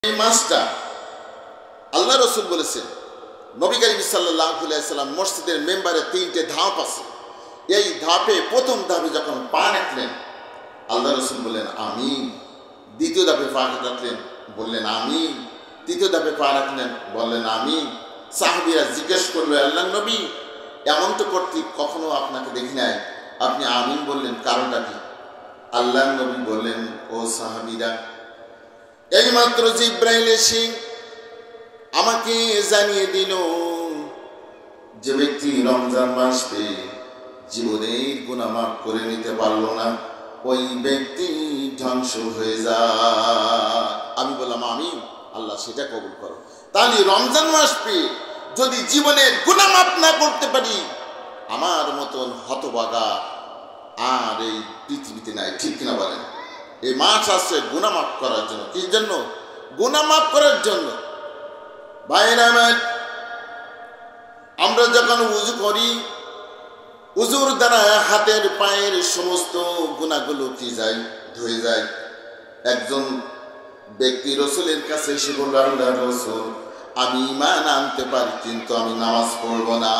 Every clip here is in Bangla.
এই মাসটা আল্লাহ রসুল বলেছেন, নবী করিম সাল্লাল্লাহু আলাইহি সাল্লাম মসজিদের মেম্বারে 3টে ধাপ আছে। এই ধাপে প্রথম ধাপে যখন পা রাখলেন আল্লাহ রসুল বললেন আমিন। দ্বিতীয় ধাপে পা রাখলেন বললেন আমিন। তৃতীয় ধাপে পা রাখলেন বললেন আমিন। সাহাবীরা জিজ্ঞেস করলো, আল্লাহ নবী, এমন তো করতে কখনো আপনাকে দেখি নাই, আপনি আমিন বললেন, কারণটা কি? আল্লাহ নবী বললেন, ও সাহাবীরা, এইমাত্র জিব্রাইল এসে আমাকে জানিয়ে দিল যে ব্যক্তি রমজান মাস পেয়ে জীবনের গুনাহ মাফ করে নিতে পারল না, ওই ব্যক্তি ধ্বংস হয়ে যায়। আমি বললাম আমিন। আল্লাহ সেটা কবুল করো। তাহলে রমজান মাস পেয়ে যদি জীবনের গুনাহ মাফ না করতে পারি, আমার মতন হতভাগা আর এই পৃথিবীতে নাই। ঠিক কিনা বলেন? এই মাস আসছে গুনাহ মাফ করার জন্য। কি জন্য? গুনাহ মাফ করার জন্য। ভাইরা আমার, আমরা যখন উযু করি, উযুর দ্বারা হাতের পায়ের সমস্ত গুনাহগুলো কি যায়? ধুয়ে যায়। একজন ব্যক্তি রসুলের কাছে এসে বলল, আল্লাহ রসুল, আমি ঈমান আনতে পারি কিন্তু আমি নামাজ পড়ব না।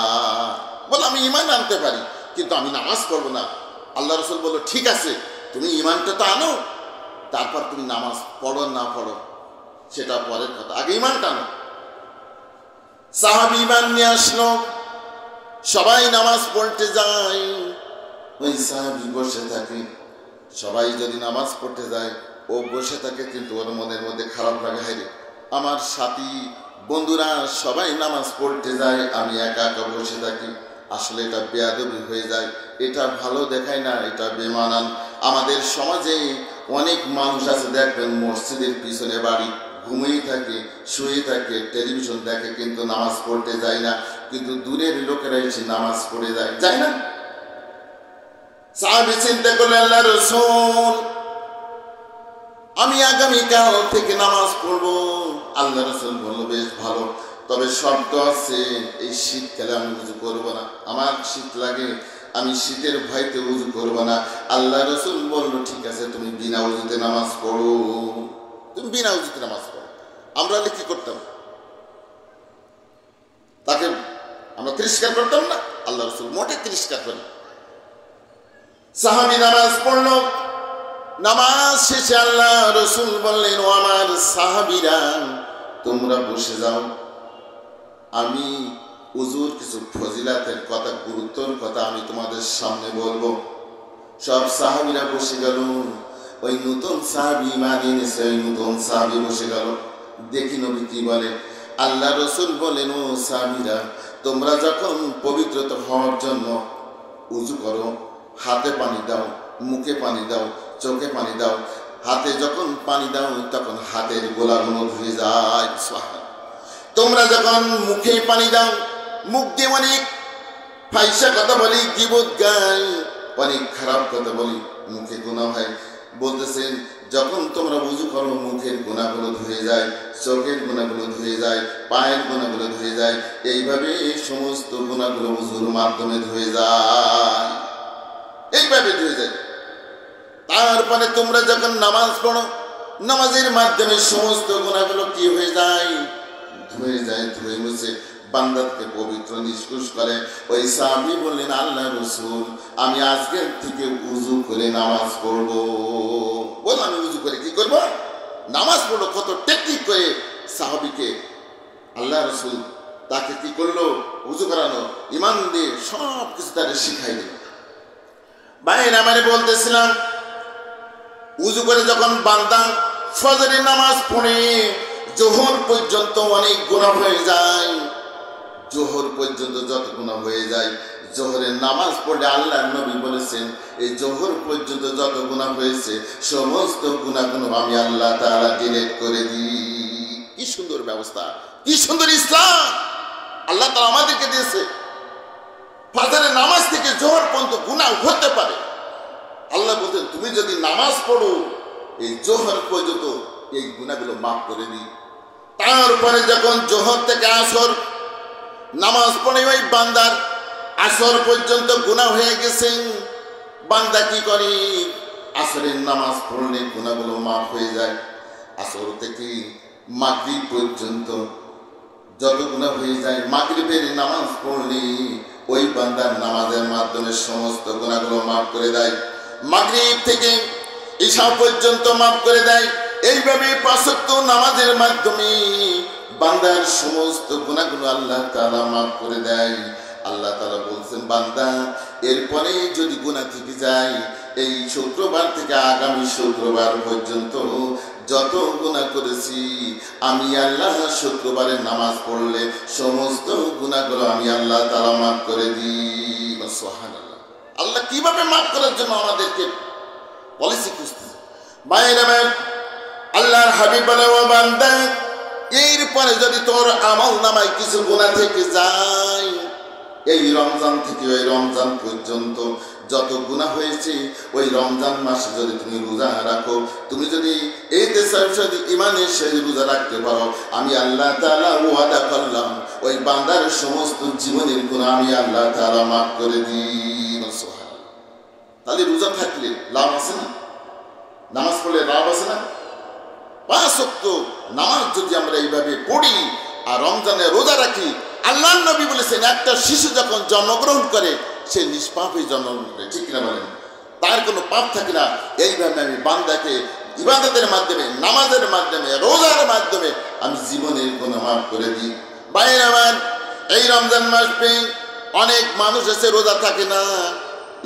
বল, আমি ঈমান আনতে পারি কিন্তু আমি নামাজ পড়ব না। আল্লাহ রসুল বলল, ঠিক আছে, তুমি ঈমানটা তো আনো, তারপর তুমি নামাজ পড়ো না পড়ো সেটা পরের কথা, আগে ঈমানটা আনো। সাহাবী ঈমান নিয়ে আসলো, সবাই নামাজ পড়তে যায়, ওই সাহাবী বসে থাকে। সবাই যদি নামাজ পড়তে যায় ও বসে থাকে, কিন্তু ওর মনের মধ্যে খারাপ লাগে, হায় রে, আমার সাথী বন্ধুরা সবাই নামাজ পড়তে যায়, আমি একা একা বসে থাকি। আসলে এটা বেয়াদবি হয়ে যায়, এটা ভালো দেখায় না, এটা বেমানান। আমাদের সমাজে অনেক মানুষ আছে, দেখবেন মসজিদের পিছনে বাড়ি, ঘুমিয়ে থাকে, শুয়ে থাকে, টেলিভিশন দেখে, কিন্তু নামাজ পড়তে যায় না। কিন্তু দূরের লোকেরা এসে নামাজ পড়ে যায়, যায় না? সাহাবী চিন্তা করলেন, আল্লাহ রাসূল, আমি আগামীকাল থেকে নামাজ পড়বো। আল্লাহ রাসূল বলল, বেশ ভালো, তবে শর্ত আছে, এই শীতকালে আমি উযু করব না, আমার শীত লাগে, আমি শীতের ভয়তে উযু করব না। আল্লাহ রাসূল বলল, ঠিক আছে, তুমি বিনা উযুতে নামাজ পড়ো, তুমি বিনা উযুতে নামাজ পড়ো। আমরা কি করতাম? তাকে আমরা তিরস্কার করতাম না? আল্লাহ রাসূল মোটে তিরস্কার করেন। সাহাবী নামাজ পড়ল। নামাজ শেষে আল্লাহ রাসূল বললেন, ও আমার সাহাবীরা, তোমরা বসে যাও, আমি উযুর কিছু ফজিলাতের কথা, গুরুত্বর কথা আমি তোমাদের সামনে বলবো। সব সাহাবীরা বসে গেল। ওই নতুন সাহাবী ঈমান এনেছে, ওই নতুন সাহাবী বসে গেল। দেখি নবী কি বলে। আল্লাহ রাসূল বলেন, ও সাহাবীরা, তোমরা যখন পবিত্রতা হওয়ার জন্য উযু করো, হাতে পানি দাও, মুখে পানি দাও, চোখে পানি দাও। হাতে যখন পানি দাও তখন হাতের গোলাগুলো ধুয়ে যায়। তোমরা যখন মুখে পানি দাও, মুখ দিয়ে অনেক ফাইসা কথা বলি, গীবত গাই, অনেক খারাপ কথা বলি, মুখে গুনাহ হয়। বলতেছেন, যখন তোমরা উযু করো, মুখের গুনাহগুলো ধুয়ে যায়, চোখের গুনাহগুলো ধুয়ে যায়, পায়ের গুনাহগুলো ধুয়ে যায়। এইভাবে এই সমস্ত গুনাহগুলো উযুর মাধ্যমে ধুয়ে যায়, এইভাবে ধুয়ে যায়। তারপরে তোমরা যখন নামাজ পড়ো, নামাজের মাধ্যমে সমস্ত গুনাহগুলো কি হয়ে যায়? ধুয়ে যায়, ধুয়ে মুছে বান্দাকে পবিত্র নিষ্কুশ করে। ওই সাহাবী বললেন, আল্লাহ রাসূল, আমি আজকের থেকে উযু করে নামাজ পড়বো। বল, আমি উযু করে কি করব? নামাজ পড়বো। কত টেকনিক করে সাহাবীকে আল্লাহ রাসূল তাকে কি করলো? উযু করানো, ঈমান দিয়ে সব কিছু তাকে শিখাই দিল। ভাইরা আমারে বলতেছিলাম, উযু করে যখন বান্দা ফজরের নামাজ পড়ে জোহর পর্যন্ত অনেক গুনাহ হয়ে যায়, জোহর পর্যন্ত যত গুনাহ হয়ে যায়, জোহরের নামাজ পড়লে আল্লাহর নবী বলেছেন, এই জোহর পর্যন্ত যত গুনাহ হয়েছে সমস্ত গুনাহগুলো আমি আল্লাহ তাআলা ডিলিট করে দিই। কি সুন্দর ব্যবস্থা, কি সুন্দর ইসলাম আল্লাহ তাআলা আমাদেরকে দিয়েছে। ফজরের নামাজ থেকে জোহর পর্যন্ত গুনাহ হতে পারে। আল্লাহ বলতেন, তুমি যদি নামাজ পড়ো, এই জোহর পর্যন্ত এই গুনাহগুলো মাফ করে দিই। তারপরে যখন জোহর থেকে আসর নামাজ পড়ে, ওই বান্দার আসর পর্যন্ত গুনাহ হয়ে গেছে, বান্দা কি করে? আসরের নামাজ পড়লে গুনাহগুলো মাফ হয়ে যায়। আসর থেকে মাগরিব পর্যন্ত যত গুনাহ হয়ে যায়, মাগরিবের নামাজ পড়লে ওই বান্দার নামাজের মাধ্যমে সমস্ত গুনাহগুলো মাফ করে দেয়। মাগরিব থেকে ঈশা পর্যন্ত মাফ করে দেয়। এইভাবে ৫ ওয়াক্ত নামাজের মাধ্যমে বান্দার সমস্ত গুনাহগুলো আল্লাহ তাআলা মাফ করে দেয়। আল্লাহ তাআলা বলছেন, বান্দা এরপরে যদি গুনাহ থেকে যায়, এই শুক্রবার থেকে আগামী শুক্রবার পর্যন্ত যত গুনাহ করেছি আমি আল্লাহ শুক্রবারের নামাজ পড়লে সমস্ত গুনাহগুলো আমি আল্লাহ তাআলা মাফ করে দিই। সুবহানাল্লাহ। আল্লাহ কিভাবে মাফ করার জন্য আমাদেরকে পলিসি খুঁজতেছে। বাইরে আল্লাহর হাবিব বলে, ও বান্দা এরপরে যদি তোর আমল নামায় কিছু গুনাহ থেকে যায়, এই রমজান থেকে ওই রমজান পর্যন্ত যত গুনাহ হয়েছে, ওই রমজান মাসে যদি তুমি রোজা রাখো, তুমি যদি এই দেশে ইমানের সাথে রোজা রাখতে পারো, আমি আল্লাহ তাআলা ওয়াদা করলাম ওই বান্দার সমস্ত জীবনের গুনাহ আমি আল্লাহ তাআলা মাফ করে দিই। সুবহানাল্লাহ। তাহলে রোজা থাকলে লাভ আছে না? নামাজ পড়লে লাভ আছে না? ৫ ওয়াক্ত নামাজ যদি আমরা এইভাবে পড়ি আর রমজানে রোজা রাখি, আল্লাহর নবী বলেছেন একটা শিশু যখন জন্মগ্রহণ করে সে নিষ্পাপে জন্মগ্রহণ করে, ঠিক কিনা বলেন? তার কোনো পাপ থাকে না। এইভাবে আমি বান্দাকে ইবাদতের মাধ্যমে, নামাজের মাধ্যমে, রোজার মাধ্যমে আমি জীবনের গুনাহ মাফ করে দিই। বাইরে আমার এই রমজান মাস পেয়ে অনেক মানুষ আছে রোজা থাকে না,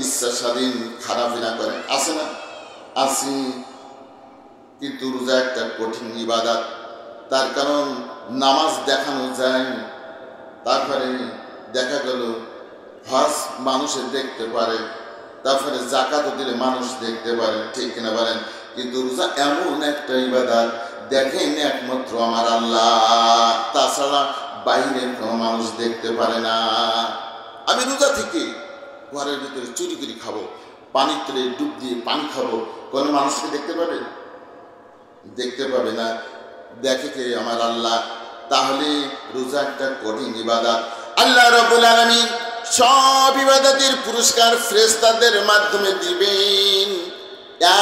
ইচ্ছা স্বাধীন খারাপিনা করে, আছে না? আছে। কিন্তু রোজা একটা কঠিন ইবাদত। তার কারণ নামাজ দেখানো যায়, তারপরে দেখা গেল হজ মানুষে দেখতে পারে, তারপরে জাকাতও দিলে মানুষ দেখতে পারে, ঠিক কিনা বলেন? কিন্তু রোজা এমন একটা ইবাদত দেখেন একমাত্র আমার আল্লাহ, তাছাড়া বাইরের কোনো মানুষ দেখতে পারে না। আমি রোজা থেকে ঘরের ভিতরে চুরি করে খাবো, পানির তলে ডুব দিয়ে পানি খাবো, কোনো মানুষকে দেখতে পাবে? দেখতে পাবে না। দেখে কে? আমার আল্লাহ। তাহলে রোজা একটা কঠিন ইবাদত। আল্লাহ রাব্বুল আলামিন সব ইবাদতের পুরস্কার ফেরেশতাদের মাধ্যমে দিবেন,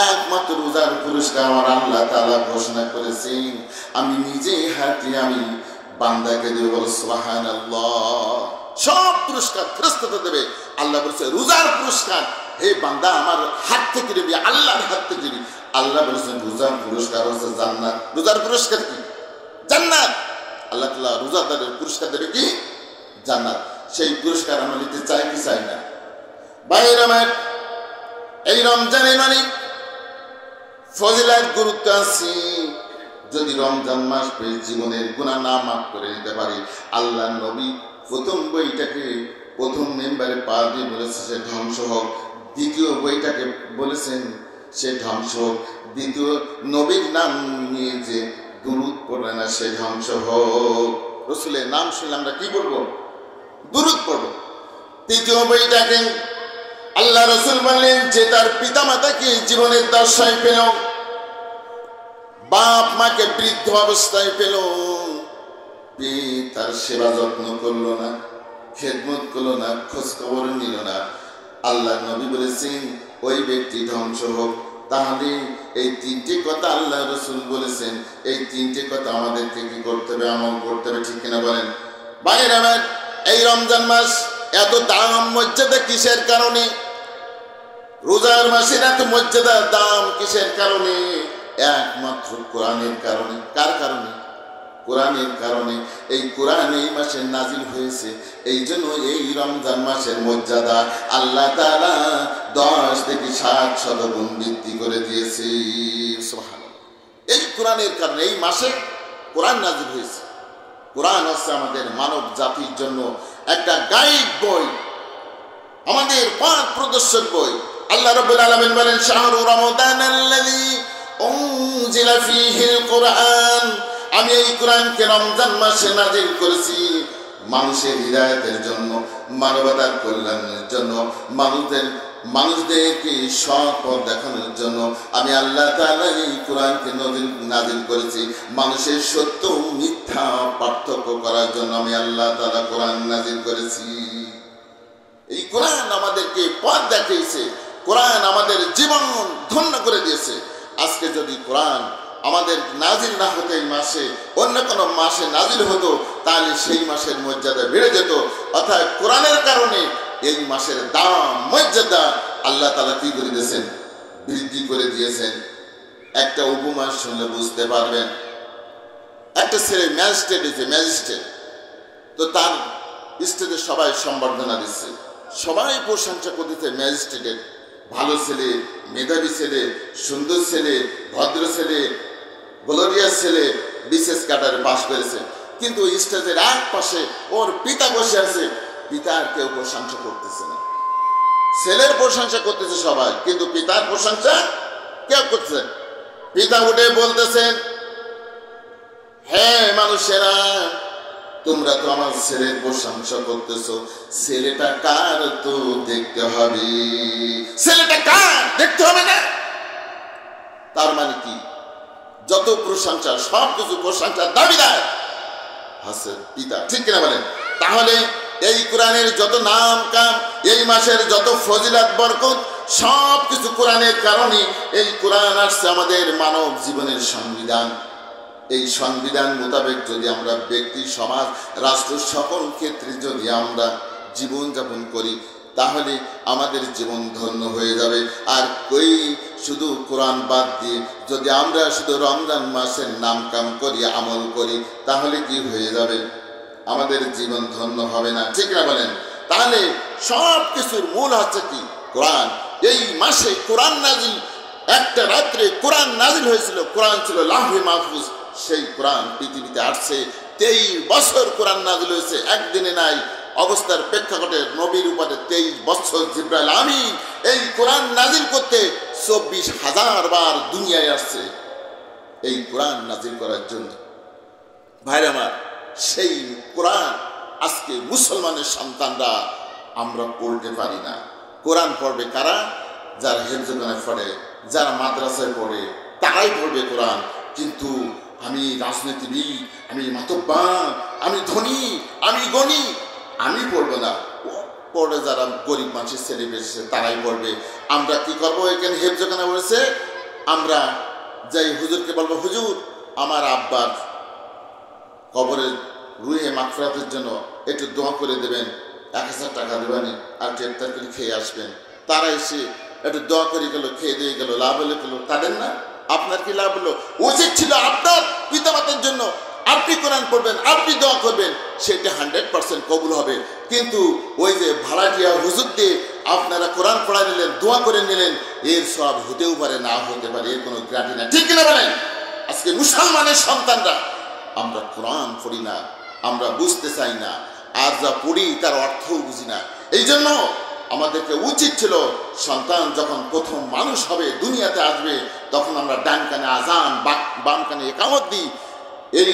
একমাত্র রোজার পুরস্কার আমার আল্লাহ তাআলা ঘোষণা করেছেন। আমি নিজে হাতে আমি বান্দাকে দেব, বল সুবহানাল্লাহ। সব পুরস্কার ফেরেশতাদের দেবে। আল্লাহ বলেছে রোজার পুরস্কার হে বান্দা আমার হাত থেকে দিবি, আল্লাহর হাত থেকে দিবি। আল্লাহ বলেছেন রোজার পুরস্কার হচ্ছে জান্নাত। রোজার পুরস্কার কি? জান্নাত। আল্লাহ তাআলা রোজাদারের পুরস্কার দেবে কি? জান্নাত। সেই পুরস্কার আমরা নিতে চাই কি চাই না? ভাইয়ের আমার, এই রমজানের অনেক ফজিলত গুরুত্ব আছে। যদি রমজান মাস পেয়ে জীবনের গুনাহ না মাফ করে নিতে পারি, আল্লাহ নবী প্রথম বইটাকে প্রথম মেম্বারে পা দিয়ে বলেছে সে ধ্বংস হোক, দ্বিতীয় বইটাকে বলেছেন সে ধ্বংস হোক, দ্বিতীয় নবীর নাম নিয়ে যে দুরূদ পড়বে না সে ধ্বংস হোক। রাসূলের নাম শুনলে আমরা কি বলবো? দুরূদ পড়ব। তৃতীয় বইটাকে আল্লাহ রাসূল বললেন যে তার পিতামাতাকে জীবনের দশায় পেল, বাপ মাকে বৃদ্ধ অবস্থায় পেল, তার সেবা যত্ন করলো না, খেদমত করলো না, খোঁজ খবর নিল না, আল্লাহ নবী বলেছেন ওই ব্যক্তি ধ্বংস হোক। তাহলে এই তিনটি কথা আল্লাহ রাসূল বলেছেন, এই তিনটি কথা আমাদেরকে কি করতে হবে? আমল করতে হবে, ঠিক কিনা বলেন? ভাইয়েরা আমার, এই রমজান মাস এত দাম মর্যাদা কিসের কারণে? রোজার মাসের এত মর্যাদা দাম কিসের কারণে? একমাত্র কোরআনের কারণে। কার কারণে? কোরআনের কারণে। এই কোরআন এই মাসে নাজিল হয়েছে, এই জন্য এই রমজান মাসের মর্যাদা আল্লাহ তাআলা 10 থেকে 60 গুণ বৃদ্ধি করে দিয়েছে। সুবহানাল্লাহ। এই কোরআনের কারণে এই মাসে কোরআন নাজিল হয়েছে। কোরআন হচ্ছে আমাদের মানব জাতির জন্য একটা গাইড বই, আমাদের পথ প্রদর্শক বই। আল্লাহ রাব্বুল আলামিন বলেন শাহরু রমাদানাল্লাযী উনজিলা ফীহিল কুরআন, আমি এই কোরআনকে রমজান মাসে নাজিল করেছি মানুষের হিদায়াতের জন্য, মানবতার কল্যাণের জন্য, মানুষদেরকে সৎ পথ দেখানোর জন্য আমি আল্লাহ তাআলা এই কোরআনকে নাজিল করেছি। মানুষের সত্য মিথ্যা পার্থক্য করার জন্য আমি আল্লাহ তাআলা কোরআন নাজিল করেছি। এই কোরআন আমাদেরকে পথ দেখিয়েছে, কোরআন আমাদের জীবন ধন্য করে দিয়েছে। আজকে যদি কোরআন আমাদের নাজিল না হতো এই মাসে, অন্য কোনো মাসে নাজিল হতো, তাহলে সেই মাসের মর্যাদা বেড়ে যেত। অর্থাৎ কোরআনের কারণে এই মাসের দাম মর্যাদা আল্লাহ তাআলা কি করে দিয়েছেন, বৃদ্ধি করে দিয়েছেন। একটা উপমা শুনলে বুঝতে পারবেন। একটা ছেলে ম্যাজিস্ট্রেট, তো তার স্টেজে সবাই সম্বর্ধনা দিচ্ছে, সবাই প্রশংসা করতেছে ম্যাজিস্ট্রেটের, ভালো ছেলে, মেধাবী ছেলে, সুন্দর ছেলে, ভদ্র ছেলে, গ্লোরিয়াস ছেলে, বিশেষ ক্যাডারে পাশ করেছে। কিন্তু স্টেজের এক পাশে ওর পিতা বসে আছে, পিতার কেউ প্রশংসা করতেছে না। ছেলের প্রশংসা করতেছে সবাই, কিন্তু পিতার প্রশংসা কেউ করতেছে। পিতা উঠে বলতেছেন, হ্যাঁ মানুষেরা, তোমরা তো আমার ছেলের প্রশংসা করতেছো, ছেলেটা কার তো দেখতে হবে, ছেলেটা কার দেখতে হবে না। তার মানে কি, যত প্রশংসা সবকিছু প্রশংসার দাবিদার আছে পিতা, ঠিক কিনা বলেন? তাহলে এই কোরআনের যত নাম কাম, এই মাসের যত ফজিলত বরকত, সব কিছু কোরআনের কারণে। এই কোরআন আসছে আমাদের মানব জীবনের সংবিধান। এই সংবিধান মোতাবেক যদি আমরা ব্যক্তি, সমাজ, রাষ্ট্র সকল ক্ষেত্রে যদি আমরা জীবনযাপন করি, তাহলে আমাদের জীবন ধন্য হয়ে যাবে। আর কই শুধু কোরআন বাদ দিয়ে যদি আমরা শুধু রমজান মাসের নাম কাম করি, আমল করি, তাহলে কি হয়ে যাবে? আমাদের জীবন ধন্য হবে না, ঠিক না বলেন? তাহলে সব কিছুর মূল হচ্ছে কি? কোরআন। এই মাসে কোরআন নাজিল, একটা রাত্রে কোরআন নাজিল হয়েছিল। কোরআন ছিল লাউহে মাহফুজ, সেই কোরআন পৃথিবীতে আসছে 23 বছর কোরআন নাজিল হয়েছে, একদিনে নাই। অবস্থার প্রেক্ষাপটে নবীর উপরে 23 বছর জিবরাইল আমিন এই কোরআন নাজিল করতে 24,000 বার দুনিয়ায় আসছে এই কোরআন নাজিল করার জন্য। ভাইরা আমার, সেই কোরআন আজকে মুসলমানের সন্তানরা আমরা পড়তে পারি না। কোরআন পড়বে কারা? যারা হেফজখানায় পড়ে, যারা মাদ্রাসায় পড়ে, তারাই পড়বে কোরআন। কিন্তু আমি রাজনীতিবিদ, আমি মাতব্বান, আমি ধনী, আমি গণী, আমি পড়বো না। পড়ে যারা গরিব মানুষের ছেলে বেঁচেছে তারাই পড়বে। আমরা কি করবো? এখানে হেফজখানা বলেছে, আমরা যাই হুজুরকে বলবো, হুজুর আমার আব্বার কবরের রুহে মাগফিরাতের জন্য একটু দোয়া করে দেবেন, 1000 টাকা দেবেন আর গ্রেপ্তার করে খেয়ে আসবেন। তারা এসে একটু দোয়া করে গেল, খেয়ে দিয়ে গেল, লাভ হলে গেল তাদের না? আপনার কি লাভ হলো? উচিত ছিল আপনার পিতামাতার জন্য আপনি কোরআন পড়বেন, আপনি দোয়া করবেন, সেটা 100% কবুল হবে। কিন্তু ওই যে ভাড়াটিয়া হুজুর দিয়ে আপনারা কোরআন পড়া নিলেন, দোয়া করে নিলেন, এর সব হতেও পারে, না হতে পারে, এর কোনো গ্যারান্টি না, ঠিক কিনা বলেন? আজকে মুসলমানের সন্তানরা আমরা কোরআন পড়ি না, আমরা বুঝতে চাই না, আর যা পড়ি তার অর্থও বুঝি না। এই জন্য আমাদেরকে উচিত ছিল, সন্তান যখন প্রথম মানুষ হবে, দুনিয়াতে আসবে, তখন আমরা ডান কানে আজান, বাম কানে একামত দিই। এই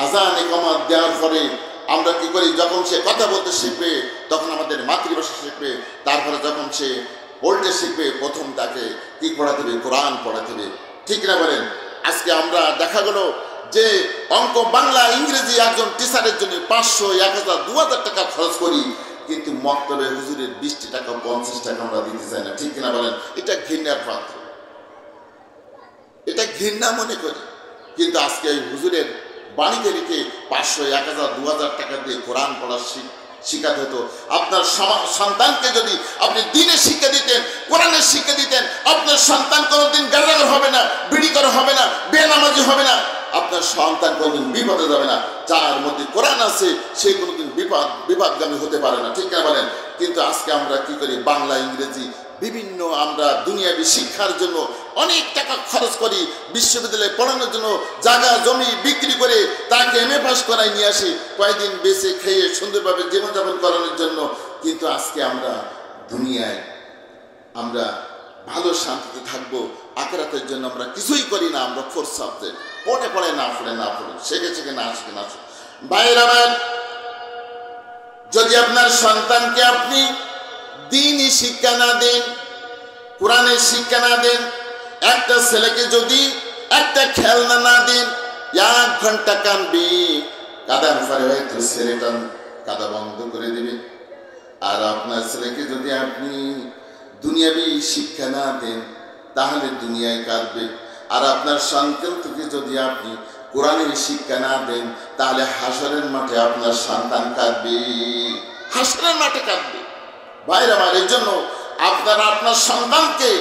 আজান একামত দেওয়ার পরে আমরা কি করি? যখন সে কথা বলতে শিখবে, তখন আমাদের মাতৃভাষা শিখবে। তারপরে যখন সে পড়তে শিখবে, প্রথম তাকে কি পড়াতে হবে? কোরআন পড়াতে হবে, ঠিক না বলেন? আজকে আমরা দেখা গেল যে অঙ্ক, বাংলা, ইংরেজি একজন টিচারের জন্য 500, 1000, 2000 টাকা খরচ করি, কিন্তু মক্তবে হুজুরের 20 টাকা, 50 টাকা আমরা দিতে চাই না, ঠিক কিনা বলেন? এটা ঘৃণার পাত্র, এটা ঘৃণা মনে করি। কিন্তু আজকে এই হুজুরের বাড়িতে রেখে 500, 1000, 2000 টাকা দিয়ে কোরআন পড়া শিখাতে হতো। আপনার সন্তানকে যদি আপনি দিনের শিক্ষা দিতেন, কোরআনের শিক্ষা দিতেন, আপনার সন্তান কোনোদিন গাঁজাখোর হবে না, বিড়িখোর হবে না, বেনামাজি হবে না, আপনার সন্তান কোনোদিন বিপদে যাবে না। যার মধ্যে কোরআন আছে সে কোনোদিন বিপদগামী হতে পারে না, ঠিক না বলেন? কিন্তু আজকে আমরা কি করি? বাংলা, ইংরেজি বিভিন্ন আমরা দুনিয়াবী শিক্ষার জন্য অনেক টাকা খরচ করি, বিশ্ববিদ্যালয়ে পড়ানোর জন্য জায়গা জমি বিক্রি করে তাকে MA পাস করাই নিয়ে আসি, কয়েকদিন বেঁচে খেয়ে সুন্দরভাবে জীবনযাপন করানোর জন্য। কিন্তু আজকে আমরা দুনিয়ায় আমরা ভালো শান্তিতে থাকবো, আখিরাতের জন্য আমরা কিছুই করি না। আমরা ফোর্স সাবজেক্ট পড়ে না পড়ে, শেখে না শিখে না। বাইরে যদি আপনার সন্তানকে আপনি দ্বীনি শিক্ষা না দেন, কোরআনের শিক্ষা না দেন, একটা ছেলেকে যদি একটা খেলনা না দেন, 1 ঘন্টা কাঁদবে, কাঁদার পরে হয়তো ছেলেটা কাঁদা বন্ধ করে দেবে। আর আপনার ছেলেকে যদি আপনি দুনিয়াবী শিক্ষা না দেন, তাহলে দুনিয়ায় কাঁদবে। আর আপনার সন্তানকে যদি আপনি কোরআনের শিক্ষা না দেন, তাহলে হাসরের মাঠে আপনার সন্তান কাঁদবে, হাসরের মাঠে কাঁদবে। ভাইরা আমার, এই জন্য আপনারা আপনার সন্তানকে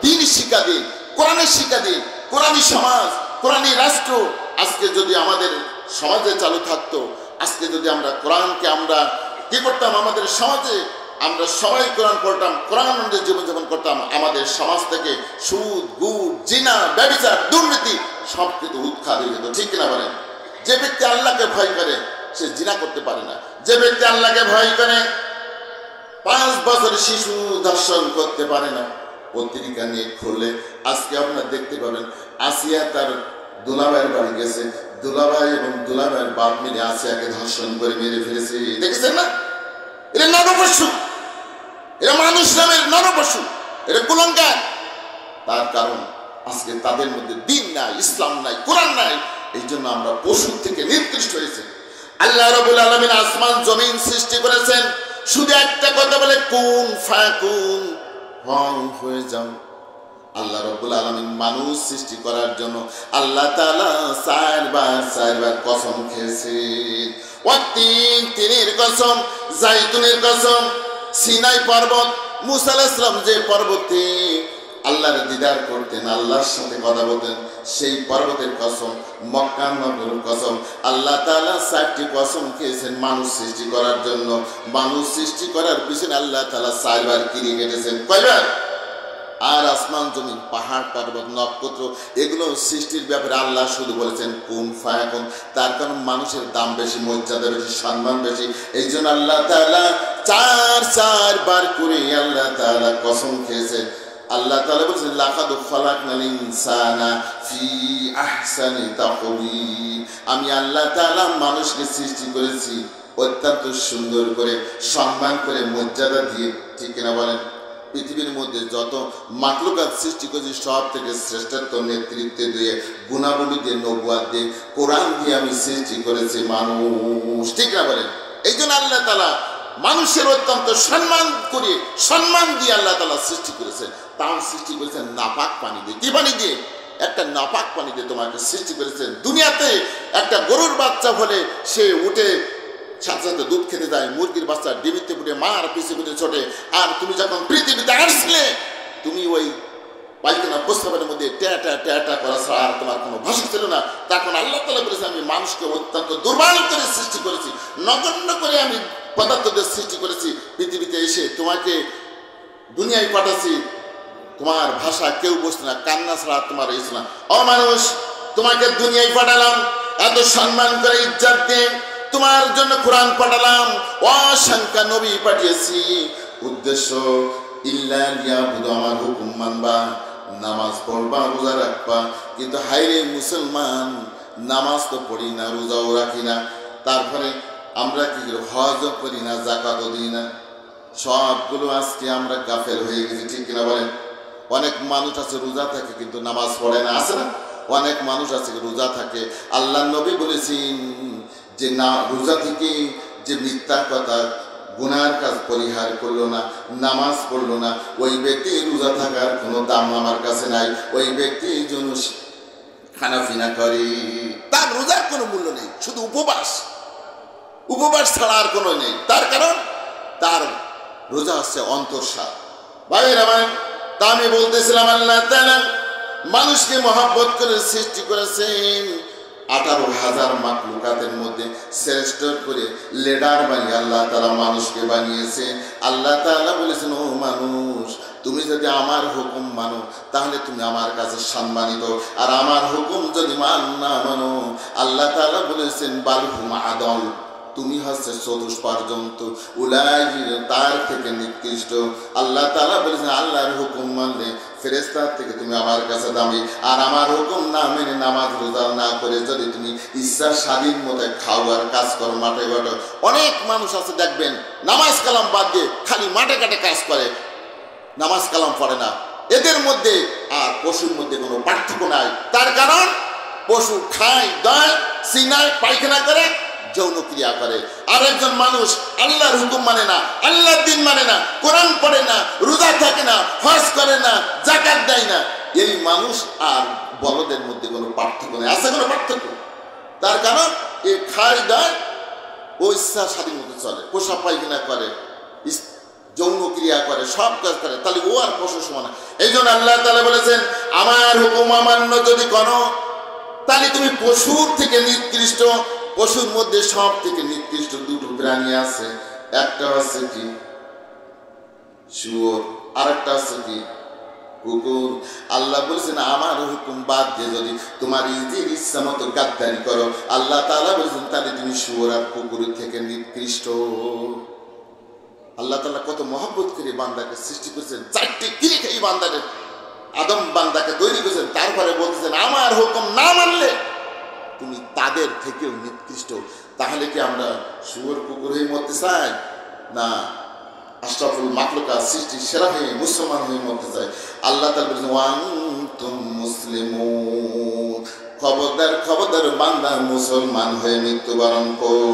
দ্বীন শিক্ষা দিন, কোরআনের শিক্ষা দিন। কোরআনী সমাজ, কোরআনী রাষ্ট্র আজকে যদি আমাদের সমাজে চালু থাকতো, আজকে যদি আমরা কোরআনকে আমরা কি করতাম, আমাদের সমাজে আমরা সবাই কোরআন পড়তাম, কোরআন অনুযায়ী জীবনযাপন করতাম, আমাদের সমাজ থেকে সুদ, গুড়, জিনা, ব্যভিচার, দুর্নীতি সব কিছু উৎখাত হয়ে যেত। ঠিক কিনা বলেন? যে ব্যক্তি আল্লাহকে ভয় করে সে জিনা করতে পারে না। যে ব্যক্তি আল্লাহকে ভয় করে 5 বছরের শিশু ধর্ষণ করতে পারে না। পত্রিকা নিয়ে খুললে আজকে আপনারা দেখতে পাবেন, আসিয়া তার দুলাভাইয়ের বাড়ি গেছে, দুলাভাই এবং দুলাভাইয়ের বাপ মিলে আসিয়াকে ধর্ষণ করে মেরে ফেলেছে। দেখেছেন না? এটা নরপশু, এটা মানুষ নামের নরপশু, এটা কুলঙ্কার। তার কারণ আজকে তাদের মধ্যে দ্বীন নাই, ইসলাম নাই, কোরআন নাই। এই জন্য আমরা পশু থেকে নির্দিষ্ট হয়েছে। আল্লাহ রাব্বুল আলামিন আসমান জমিন সৃষ্টি করেছেন, শুধু একটা কথা বলে কুন ফায়াকুন, হয়ে যাও। আল্লাহ রাব্বুল আলামিন মানুষ সৃষ্টি করার জন্য আল্লাহ তাআলা 4 বার কসম খেয়েছেন। তিনের কসম, জাইতুনের কসম, সিনাই পর্বত, মুসা আলাইহিস সালাম যে পর্বতে আল্লাহর দিদার করতেন, আল্লাহর সাথে কথা বলতেন, সেই পর্বতের কসম, মক্কা নগরের কসম, আল্লাহ তাআলা 4টি কসম খেয়েছেন মানুষ সৃষ্টি করার জন্য। মানুষ সৃষ্টি করার পিছনে আল্লাহ তাআলা 4 বার কিরি কেটেছেন। কয়বার? আর আসমান জমিন, পাহাড় পর্বত, নক্ষত্র, এগুলো সৃষ্টির ব্যাপারে আল্লাহ শুধু বলেছেন কুন ফায়াকুন। তার কারণ মানুষের দাম বেশি, মর্যাদা বেশি, সম্মান বেশি। এই জন্য আল্লাহ তাআলা 4 বার করে আল্লাহ তাআলা কসম খেয়েছেন। আল্লাহ তাআলা বলেছেন লাকাদ খালাকনাল ইনসানা ফি আহসানি তাকওয়িম। আমি আল্লাহ তাআলা মানুষকে সৃষ্টি করেছি অত্যন্ত সুন্দর করে, সম্মান করে, মর্যাদা দিয়ে। ঠিক কিনা বলেন? পৃথিবীর মধ্যে যত মাখলুকাত সৃষ্টি করেছি সব থেকে শ্রেষ্ঠত্ব, নেতৃত্ব দিয়ে, গুণাবলী দিয়ে, নবুয়াত দিয়ে, কোরআন দিয়ে আমি সৃষ্টি করেছি মানুষ। ঠিক না বলেন? এই জন্য আল্লাহ তাআলা মানুষের অত্যন্ত সম্মান দিয়ে আল্লাহ তাআলা সৃষ্টি করেছেন। তাও সৃষ্টি করেছেন নাপাক পানি দিয়ে। কি পানি দিয়ে? একটা নাপাক পানি দিয়ে তোমাকে সৃষ্টি করেছেন। দুনিয়াতে একটা গরুর বাচ্চা হলে সে উঠে সাথে সাথে দুধ খেতে যায়, মুরগির বাচ্চা ডিমিতে ফুটে মার পিছে পিছে ছোটে। আর তুমি যখন পৃথিবীতে আসলে তুমি ওই পায়খানা প্রস্রাবের মধ্যে ট্যা করা ছাড়া আর তোমার কোনো ভাষা ছিল না। তখন আল্লাহ তাআলা বলেছে আমি মানুষকে অত্যন্ত দুর্বল করে সৃষ্টি করেছি, নগণ্য করে আমি পদার্থদের সৃষ্টি করেছি। পৃথিবীতে এসে তোমাকে দুনিয়ায় পাঠাচ্ছি, তোমার ভাষা কেউ বুঝতে না, কান্না ছাড়া তোমার এসে না। ও মানুষ, তোমাকে দুনিয়ায় পাঠালাম এত সম্মান করে, ইজ্জত দিয়ে, তোমার জন্য কোরআন পাঠালাম, অসংখ্য নবী পাঠিয়েছি। উদ্দেশ্য ইল্লা লিয়াবুদু, আমার হুকুম মানবা, নামাজ পড়বা, রোজা রাখবা। কিন্তু হাইরে মুসলমান, নামাজ তো পড়ি না, রোজাও রাখি না, তারপরে আমরা কি হজও করি না, যাকাতও দিই না। সবগুলো আজকে আমরা গাফেল হয়ে গেছি। ঠিক কিনা বলেন? অনেক মানুষ আছে রোজা থাকে কিন্তু নামাজ পড়ে না, আছে না? অনেক মানুষ আছে রোজা থাকে, আল্লাহ নবী বলেছেন যে না, রোজা থেকে যে মিথ্যা কথা, গুনার কাজ পরিহার করলো না, নামাজ পড়লো না, ওই ব্যক্তি রোজা থাকার কোনো দাম আমার কাছে নাই। ওই ব্যক্তি জন্য খানাফিনা করে, তার রোজার কোনো মূল্য নেই, শুধু উপবাস ছাড়া আর কোনো নেই। তার কারণ তার রোজা হচ্ছে অন্তঃসার। ভাইয়ের আমার, তা আমি বলতেছিলাম আল্লাহ তাআলা মানুষকে মহব্বত করে সৃষ্টি করেছেন। 18,000 মাখলুকাতের মধ্যে শ্রেষ্ঠ করে লিডার বানিয়ে আল্লাহ তাআলা মানুষকে বানিয়েছে। আল্লাহ তাআলা বলেছেন ও মানুষ, তুমি যদি আমার হুকুম মানো তাহলে তুমি আমার কাছে সম্মানিত, আর আমার হুকুম যদি না মানো, আল্লাহ তাআলা বলেছেন বালহুম আদল, তুমি হচ্ছে চতুষ্পার জন্তু, উলাই তার থেকে নিকৃষ্ট। আল্লাহ তাআলা বলেছেন আল্লাহর হুকুম মানলে ফেরেশতার থেকে তুমি আমার কাছে দামি, আর আমার হুকুম না মেনে নামাজ রোজা না করে যদি তুমি ইচ্ছা স্বাধীন মতো খাও আর কাজ করো, মাঠে ঘাটে। অনেক মানুষ আছে দেখবেন নামাজ কালাম বাদ দিয়ে খালি মাঠে ঘাটে কাজ করে, নামাজ কালাম পড়ে না। এদের মধ্যে আর পশুর মধ্যে কোনো পার্থক্য নাই। তার কারণ পশু খায়, দায়, সিনায়, পায়খানা করে, যৌন ক্রিয়া করে। আর একজন মানুষ আল্লাহর হুকুম মানে না, আল্লাহর দিন মানে না, কোরআন পড়ে না, রোজা থাকে না, হজ করে না, যাকাত দেয় না। এই মানুষ আর বলদের মধ্যে কোনো পার্থক্য নেই। আছে কোনো পার্থক্য? তার কারণ এ খায় দায়, ও ইচ্ছা স্বাধীন মতো চলে, পোষা পায়খানা করে, যৌন ক্রিয়া করে, সব কাজ করে, তাহলে ও আর পশু সমান। এই জন্য আল্লাহ তাআলা বলেছেন, আমার হুকুম অমান্য যদি করো তাহলে তুমি পশুর থেকে নিকৃষ্ট। পশুর মধ্যে সব থেকে নিকৃষ্ট দুটো প্রাণী আছে, একটা আছে কি শুয়োর, আর একটা আছে কি কুকুর। আল্লাহ বলেছেন আমার হুকুম বাদ দিয়ে যদি তোমার নিজের ইচ্ছা মতো গাদ্দারি করো, আল্লাহ তাআলা বলেছেন তাহলে তুমি শুয়োর আর কুকুরের থেকে নিকৃষ্ট। আল্লাহ তাআলা কত মহব্বত করে বান্দাকে সৃষ্টি করেছেন, চারটি কিরে এই বান্দাকে আদম বান্দাকে তৈরি করেছেন, তারপরে বলতেছেন আমার হুকুম না মানলে তুমি তাদের থেকেও নিকৃষ্ট। তাহলে কি আমরা শুয়োর কুকুর হয়ে মরতে চাই? না, আশরাফুল মাখলুকাত সৃষ্টি সেরা হয়ে মুসলমান হয়ে মরতে চাই। আল্লাহ তাআলা বলেছেন ওয়ান্তুম মুসলিমুন, খবরদার খবরদার বান্দা মুসলমান হয়ে মৃত্যুবরণ করো।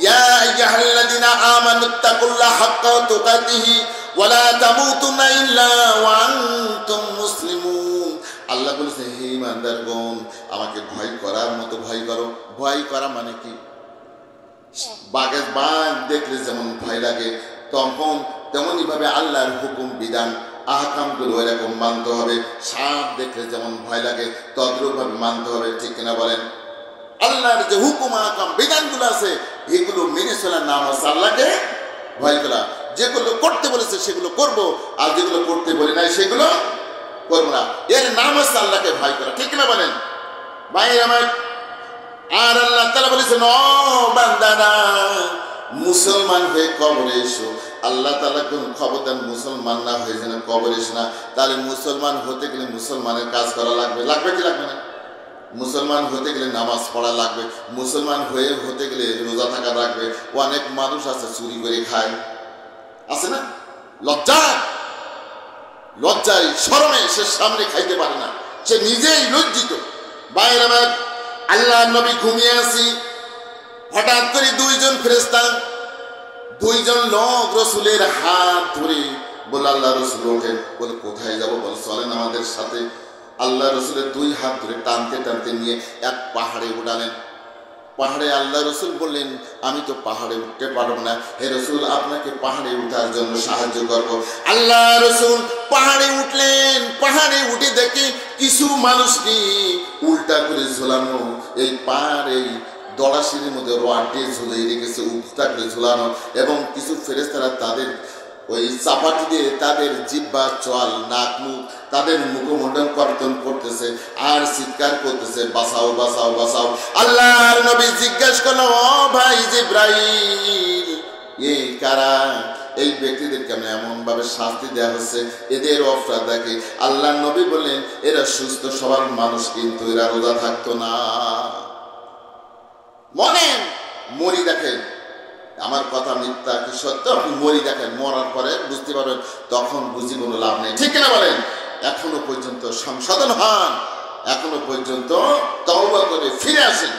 ইয়া আইয়ুহাল্লাযীনা আমানুত্তাকুল্লাহা হাক্কা তুকাতিহি ওয়া লা তামুতুন্না ইল্লা ওয়া আনতুম মুসলিমুন। আল্লাহ বলেছেন হে ইমানদারগণ, আমাকে ভয় করার মতো ভয় করো। ভয় করা মানে কি? বাঘ দেখলে যেমন ভয় লাগে, তখন তেমনই ভাবে আল্লাহর হুকুম বিধান আহকামগুলো এরকম মানতে হবে। সাপ দেখলে যেমন ভয় লাগে তদ্রূপ ভাবে মানতে হবে, ঠিক কিনা বলেন? আল্লাহর যে হুকুম আহকাম বিধানগুলো আছে এগুলো মেনে চলার নাম আছে আল্লাহকে ভয় করা। যেগুলো করতে বলেছে সেগুলো করব, আর যেগুলো করতে বলে নাই সেগুলো করবো না, এর নাম আছে আল্লাহকে ভয় করা, ঠিক কিনা বলেন ভাই আমার? আর আল্লাহ তাআলা বলেছেন ও বান্দারা মুসলমান হয়ে কবরে এসো। আল্লাহ তাআলা কোন খবর দেন মুসলমান না হয়ে যেন কবরে এসো না। তাহলে মুসলমান হতে গেলে মুসলমানের কাজ করা লাগবে, লাগবে কি লাগবে না? মুসলমান হতে গেলে নামাজ পড়া লাগবে, মুসলমান হতে গেলে রোজা থাকা লাগবে। অনেক মানুষ আছে চুরি করে খায়, আছে না? লজ্জায় শরমে সে সামনে খাইতে পারে না, সে নিজেই লজ্জিত। বাইরে আল্লাহ নবী ঘুমিয়ে আছি, হঠাৎ করে দুইজন ফেরেশতা, দুইজন লোক রসুলের হাত ধরে বলে আল্লাহ রসুল ওঠেন, বলে কোথায় যাবো? বলে চলেন আমাদের সাথে। আল্লাহ রসুলের দুই হাত ধরে টানতে টানতে নিয়ে এক পাহাড়ে উঠালেন। পাহাড়ে আল্লাহ রসুল বললেন আমি তো পাহাড়ে উঠতে পারবো না, হে রসুল আপনাকে পাহাড়ে উঠার জন্য সাহায্য করবো। আল্লাহ রসুল পাহাড়ে উঠলেন। পাহাড়ে উঠে দেখে কিছু মানুষকে উল্টা করে ঝোলানো, এই পাহাড়ে দড়াশির মধ্যে রড দিয়ে ঝুলিয়ে রেখেছে, উল্টা করে ঝুলানো, এবং কিছু ফেরেশতারা তাদের ওই চাপাটি দিয়ে তাদের জিহ্বা, চোয়াল, নাক, মুখ, তাদের মুখমণ্ডল কর্তন করতেছে আর চিৎকার করতেছে বাঁচাও বাঁচাও বাঁচাও। আল্লাহর নবী জিজ্ঞাসা করলো ও ভাই জিব্রাইল, এই কারা? এই ব্যক্তিদের কেন এমন ভাবে শাস্তি দেওয়া হচ্ছে? এদের অপরাধ দেখে। আল্লাহর নবী বললেন এরা সুস্থ সবল মানুষ, কিন্তু এরা রোজা থাকতো না। মনে মরি দেখেন, আমার কথা মিথ্যা কি সত্য, আপনি মরি দেখেন, মরার পরে বুঝতে পারবেন, তখন বুঝি কোনো লাভ নেই, ঠিক না বলেন? এখনো পর্যন্ত সংশোধন হন, এখনো পর্যন্ত তওবা করে ফিরে আসেন,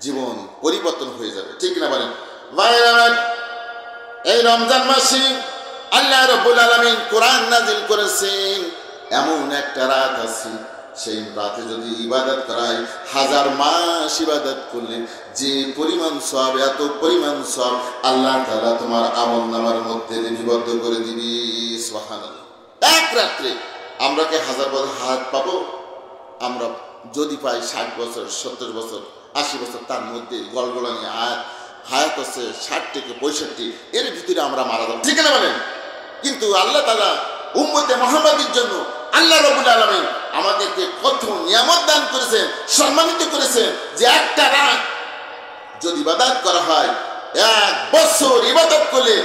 জীবন পরিবর্তন হয়ে যাবে, ঠিক না বলেন? এই রমজান মাসে আল্লাহ রাব্বুল আলামিন কোরআন নাজিল করেছেন। এমন একটা রাত আছে, সেই রাতে যদি ইবাদত করা হয়, 1000 মাস ইবাদত করলে যে পরিমাণ সওয়াব, এত পরিমাণ সওয়াব আল্লাহ তাআলা তোমার আমলনামার মধ্যে লিপিবদ্ধ করে দিবি। সুবহানাল্লাহ। এক রাত্রে আমরা কি 1000 বছর হায়াত পাবো? আমরা যদি পাই 60 বছর, 70 বছর, 80 বছর, তার মধ্যে গলগলানি হায়াত আছে 60 থেকে 65, এর ভিতরে আমরা মারা যাব, ঠিক না বলেন? কিন্তু আল্লাহ তাআলা উম্মতে মুহাম্মাদের জন্য আল্লাহ রাব্বুল আলামিন আমাদেরকে কত নিয়ামত দান করেছেন, সম্মানিত করেছেন, যে একটা রাত যদি ইবাদত করা হয়, 1 বছর ইবাদত করলে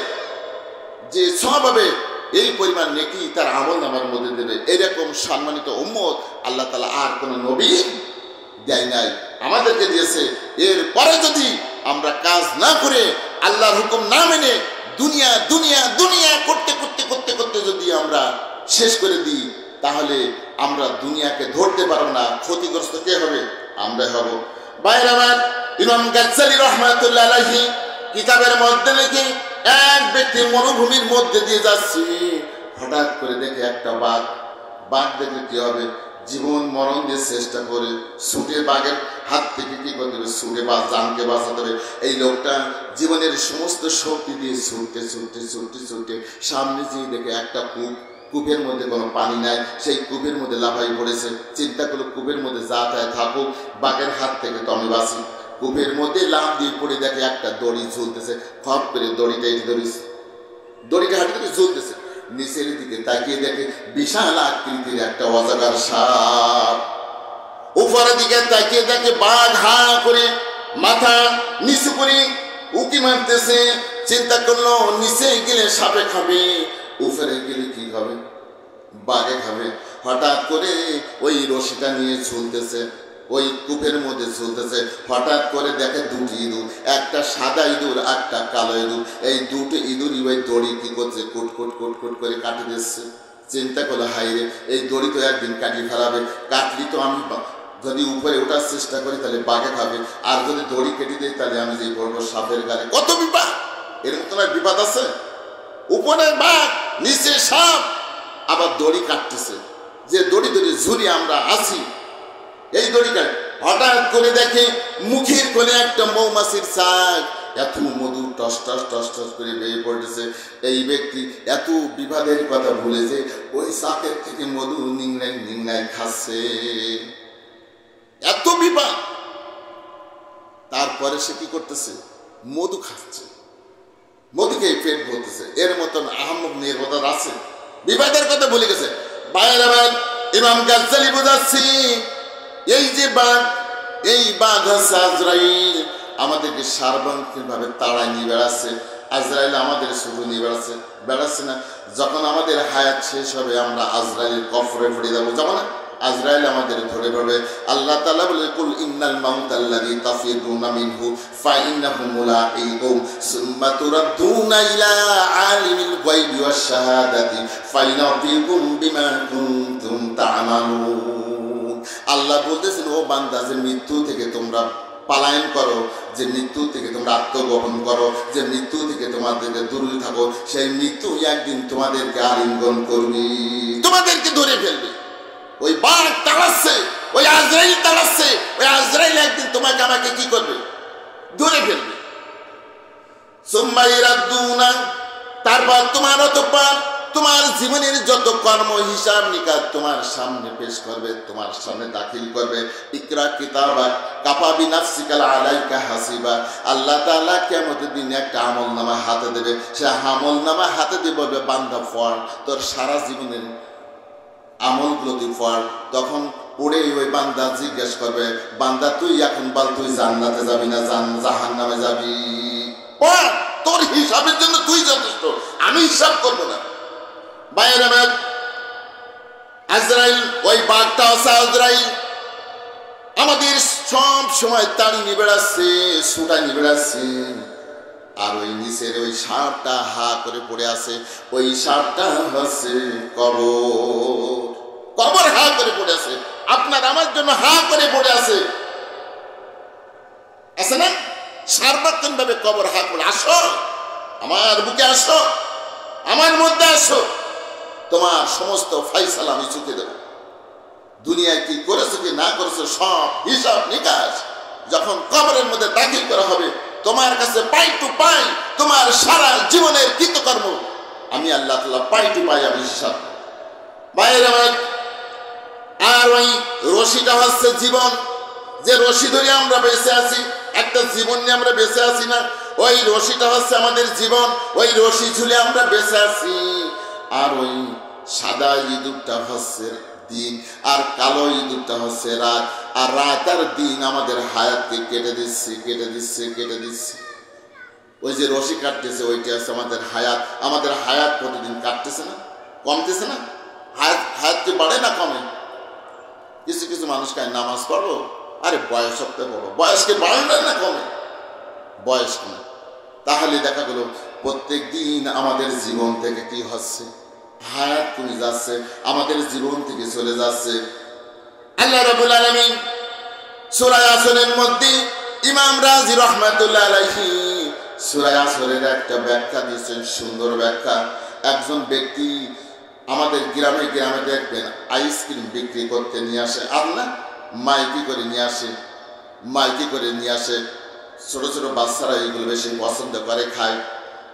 যে সওয়াব হবে এই পরিমাণ নেকি তার আমলনামার মধ্যে দেবে। এরকম সম্মানিত উম্মত আল্লাহ তাআলা আর কোন নবী দেয় নাই, আমাদেরকে দিয়েছে। এরপরে যদি আমরা কাজ না করে, আল্লাহর হুকুম না মেনে দুনিয়া দুনিয়া দুনিয়া করতে করতে করতে করতে যদি আমরা শেষ করে দিই, তাহলে আমরা দুনিয়াকে ধরতে পারবো না। ক্ষতিগ্রস্ত কে হবে? আমরা হব। বাইরে আমার ইমাম গাজ্জালি রাহমাতুল্লাহ আলাইহি কিতাবের মধ্যে লিখে, এক ব্যক্তি মরুভূমির মধ্যে দিয়ে যাচ্ছে, হঠাৎ করে দেখে একটা বাঘ। বাঘ দেখলে কি হবে? জীবন মরণ দিয়ে চেষ্টা করে ছুটে বাঘের হাত থেকে কি করতে হবে, ছুটে বা জানকে বাঁচাতে হবে। এই লোকটা জীবনের সমস্ত শক্তি দিয়ে ছুটতে ছুটতে ছুটতে ছুটতে সামনে যেয়ে দেখে একটা কূপ, কূপের মধ্যে কোনো পানি নাই, সেই কূপের মধ্যে লাফাই পড়েছে। চিন্তা করলো কূপের মধ্যে যা তাই থাকুক, বাঘের হাত থেকে তো আমি বাঁচি। কূপের মধ্যে লাফ দিয়ে পড়ে দেখে একটা দড়ি ঝুলতেছে, খপ করে দড়িটা এই দড়িটা হাঁটি করে ঝুলতেছে। নিচের দিকে তাকিয়ে দেখে বিশাল আকৃতির একটা অজগর সাপ। উপরের দিকে তাকিয়ে দেখে বাঘ হা করে মাথা নিচু করে উকি মারতেছে। চিন্তা করলো নিচে গেলে সাপে খাবে, উপরে গেলে কি হবে, বাঘে খাবে। হঠাৎ করে ওই রশিটা নিয়ে ঝুলতেছে, ওই কূপের মধ্যে ঝুলতেছে। হঠাৎ করে দেখে দুটি ইঁদুর, একটা সাদা ইঁদুর একটা কালো ইঁদুর। এই দুটো ইঁদুরই ওই দড়ি কি করছে, কুট কুট কুট কুট করে কাটি দিচ্ছে। চিন্তা করলো হাই রে, এই দড়ি তো একদিন কাটিয়ে ফেলাবে, কাটলি তো আমি যদি উপরে ওঠার চেষ্টা করি তাহলে বাঘে খাবে, আর যদি দড়ি কেটে দিই তাহলে আমি যে পড়বো সাপের গালে। কত বিপদ! এরকম তোমার বিপদ আছে, উপরে বাঘ নিচে সাপ, আবার দড়ি কাটতেছে। যে দড়ি দড়ি ঝুলি আমরা আছি, এই দড়িটা হঠাৎ করে দেখে মুখের কোণে একটা মৌমাছির চাক, এত মধু টস টস টস টস করে বেয়ে পড়তেছে। এই ব্যক্তি এত বিবাদের কথা ভুলেছে, ওই চাকের থেকে মধু নিংড়াই নিংড়াই খাচ্ছে। এত বিবাদ, তারপরে সে কি করতেছে, মধু খাচ্ছে, মধু খেয়ে পেট ভরতেছে। এর মতন আহম্মক নির্বোধ আছে, বিবাদের কথা ভুলে গেছে। বাইরে আবার ইমাম গাজ্জালি বোঝাচ্ছি, এই যে বাঘ, এই বাঘ হচ্ছে আজরাইল, আমাদেরকে সার্বক্ষণিকভাবে তাড়ায় নিয়ে বেড়াচ্ছে। আজরাইল আমাদের শুধু নিয়ে বেড়াচ্ছে না, যখন আমাদের হায়াত শেষ হবে আমরা আজরাইলের কফরে পড়ে যাবো, যাবো না? আজরাইল আমাদের ধরে পড়বে। আল্লাহ তাআলা বলে, কুল ইন্নাল মাউতাল্লাযী তাফিরুনা মিনহু ফাইন্নাহু মুলাকীকুম সুম্মা তুরাদ্দুনা ইলা আলিমিল গায়বি ওয়াশ শাহাদাতি ফায়ুনাব্বিউকুম বিমা কুনতুম তা'মালুন। আল্লাহ বলতেছেন, ও বান্দা, যে মৃত্যু থেকে তোমরা পালায়ন করো, যে মৃত্যু থেকে তোমরা আত্মগোপন করো, যে মৃত্যু থেকে তোমাদেরকে দূরে থাকো, সেই মৃত্যু একদিন তোমাদেরকে আলিঙ্গন করবে, তোমাদেরকে ধরে ফেলবে। ওই বাঘ তাড়াচ্ছে, ওই আজরাইল তাড়াচ্ছে, ওই আজরাইল একদিন তোমাকে আমাকে কি করবে, ধরে ফেলবে। সুম্মা ইরাদ্দুনা, তারপর তোমার জীবনের যত কর্ম হিসাব নিকাশ তোমার সামনে পেশ করবে, তোমার সামনে দাখিল করবে। ইকরা কিতাবাক কাফা বিনাফসিকা আলাইকা হাসিবা। আল্লাহ তাআলা কিয়ামতের দিন একটা আমলনামা হাতে দেবে, সে আমলনামা হাতে দিয়ে বলবে, বান্দা পড়, তোর সারা জীবনের আমলগুলো তুই পড়। তখন পড়ে ওই বান্দা জিজ্ঞেস করবে, বান্দা তুই এখন বল, তুই জান্নাতে যাবি না জাহান্নামে যাবি? পড়, তোর হিসাবের জন্য তুই যথেষ্ট, আমি হিসাব করবো না। বাইরে আজরাইল, ওই বাঘটা আছে আজরাইল, আমাদের সব সময় তাড়ি নিয়ে বেড়াচ্ছে, ছুটা নিয়ে বেড়াচ্ছে। আর ওই নিচের ওই সাপটা হা করে পড়ে আছে, ওই সাপটা হচ্ছে কবর। কবর হা করে পড়ে আছে, আপনার আমার জন্য হা করে পড়ে আছে, আছে না? সার্বক্ষণ ভাবে কবর হা করে, আসো আমার বুকে, আসো আমার মধ্যে, আসো, তোমার সমস্ত ফয়সালা আমি চুকে দেব। দুনিয়ায় কি করেছো কি না করেছো সব হিসাব নিকাশ যখন কবরের মধ্যে দাখিল করা হবে, তোমার কাছে পাই টু পাই তোমার সারা জীবনের কৃতকর্ম আমি আল্লাহ তাআলা পাই টু পাই আমি হিসাব। বাইরে আর ওই রশিটা হচ্ছে জীবন, যে রশি ধরে আমরা বেঁচে আছি, একটা জীবন নিয়ে আমরা বেঁচে আছি না, ওই রশিটা হচ্ছে আমাদের জীবন, ওই রশি ঝুলে আমরা বেঁচে আছি। আর ওই সাদা ইঁদুরটা হচ্ছে দিন, আর কালো ইঁদুরটা হচ্ছে রাত, আর রাত আর দিন আমাদের হায়াতকে কেটে দিচ্ছে কেটে দিচ্ছে কেটে দিচ্ছে। ওই যে রশি কাটতেছে ওইটা হচ্ছে আমাদের হায়াত, আমাদের হায়াত প্রতিদিন কাটতেছে না, কমতেছে না? হায়াত কি বাড়ে না কমে? কিছু কিছু মানুষ কায় নামাজ পড়বো, আরে বয়স সপ্তাহে পড়বো, বয়সকে বাড়ে না কমে? বয়স কমে। তাহলে দেখা গেল প্রত্যেক দিন আমাদের জীবন থেকে কি হচ্ছে, হায়াত কমে যাচ্ছে, আমাদের জীবন থেকে চলে যাচ্ছে। আল্লাহ রাব্বুল আলামিন সূরা ইয়াসিনের মধ্যে ইমাম রাজি রাহমাতুল্লাহ আলাইহি সূরা ইয়াসিনের একটা ব্যাখ্যা দিয়েছেন, সুন্দর ব্যাখ্যা। একজন ব্যক্তি আমাদের গ্রামে গ্রামে দেখবেন আইসক্রিম বিক্রি করতে নিয়ে আসে, আর না মাইকি করে নিয়ে আসে, মাইকি করে নিয়ে আসে। ছোট ছোট বাচ্চারা এইগুলো বেশি পছন্দ করে, খায়।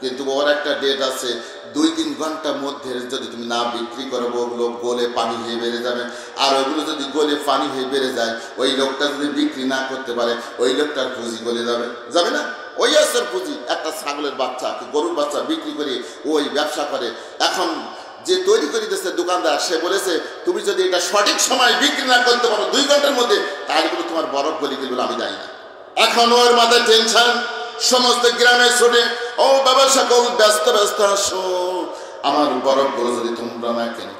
কিন্তু ওর একটা ডেট আছে, 2-3 ঘন্টার মধ্যে যদি তুমি না বিক্রি করো ওগুলো গলে পানি হয়ে বেড়ে যাবে। আর ওইগুলো যদি গলে পানি হয়ে বেড়ে যায়, ওই লোকটা যদি বিক্রি না করতে পারে ওই লোকটার পুঁজি গলে যাবে, যাবে না? ওই আসর পুঁজি। একটা ছাগলের বাচ্চা কি গরুর বাচ্চা বিক্রি করে ওই ব্যবসা করে। এখন যে তৈরি করে দিচ্ছে দোকানদার, সে বলেছে তুমি যদি এটা সঠিক সময় বিক্রি না করতে পারো 2 ঘন্টার মধ্যে, তাহলে কিন্তু তোমার বরফ গলি গেল, আমি জানি না। এখন ওর মাথায় টেনশন, সমস্ত গ্রামে ছুটে ও বাবা সকল ব্যস্ত ব্যস্ত আসো, আমার বরফগুলো যদি তোমরা না কেন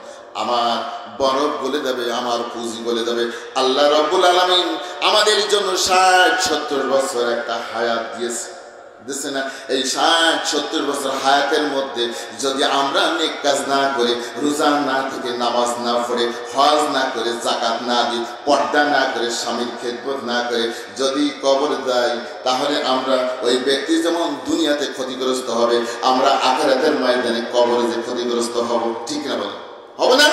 আমার বরফ গলে যাবে, আমার পুঁজি গলে যাবে। আল্লাহ রাব্বুল আলামিন আমাদের জন্য 60-70 বছর একটা হায়াত দিয়েছে, দিচ্ছে না? এই 60-70 বছর হায়াতের মধ্যে যদি আমরা নেক কাজ না করে, রোজা না থেকে, নামাজ না পড়ে, হজ না করে, যাকাত না দিই, পর্দা না করে, স্বামীর খেদমত না করে যদি কবরে যাই, তাহলে আমরা ওই ব্যক্তি যেমন দুনিয়াতে ক্ষতিগ্রস্ত হবে, আমরা আখিরাতের ময়দানে কবরে যে ক্ষতিগ্রস্ত হব। ঠিক না বলেন? হবে না?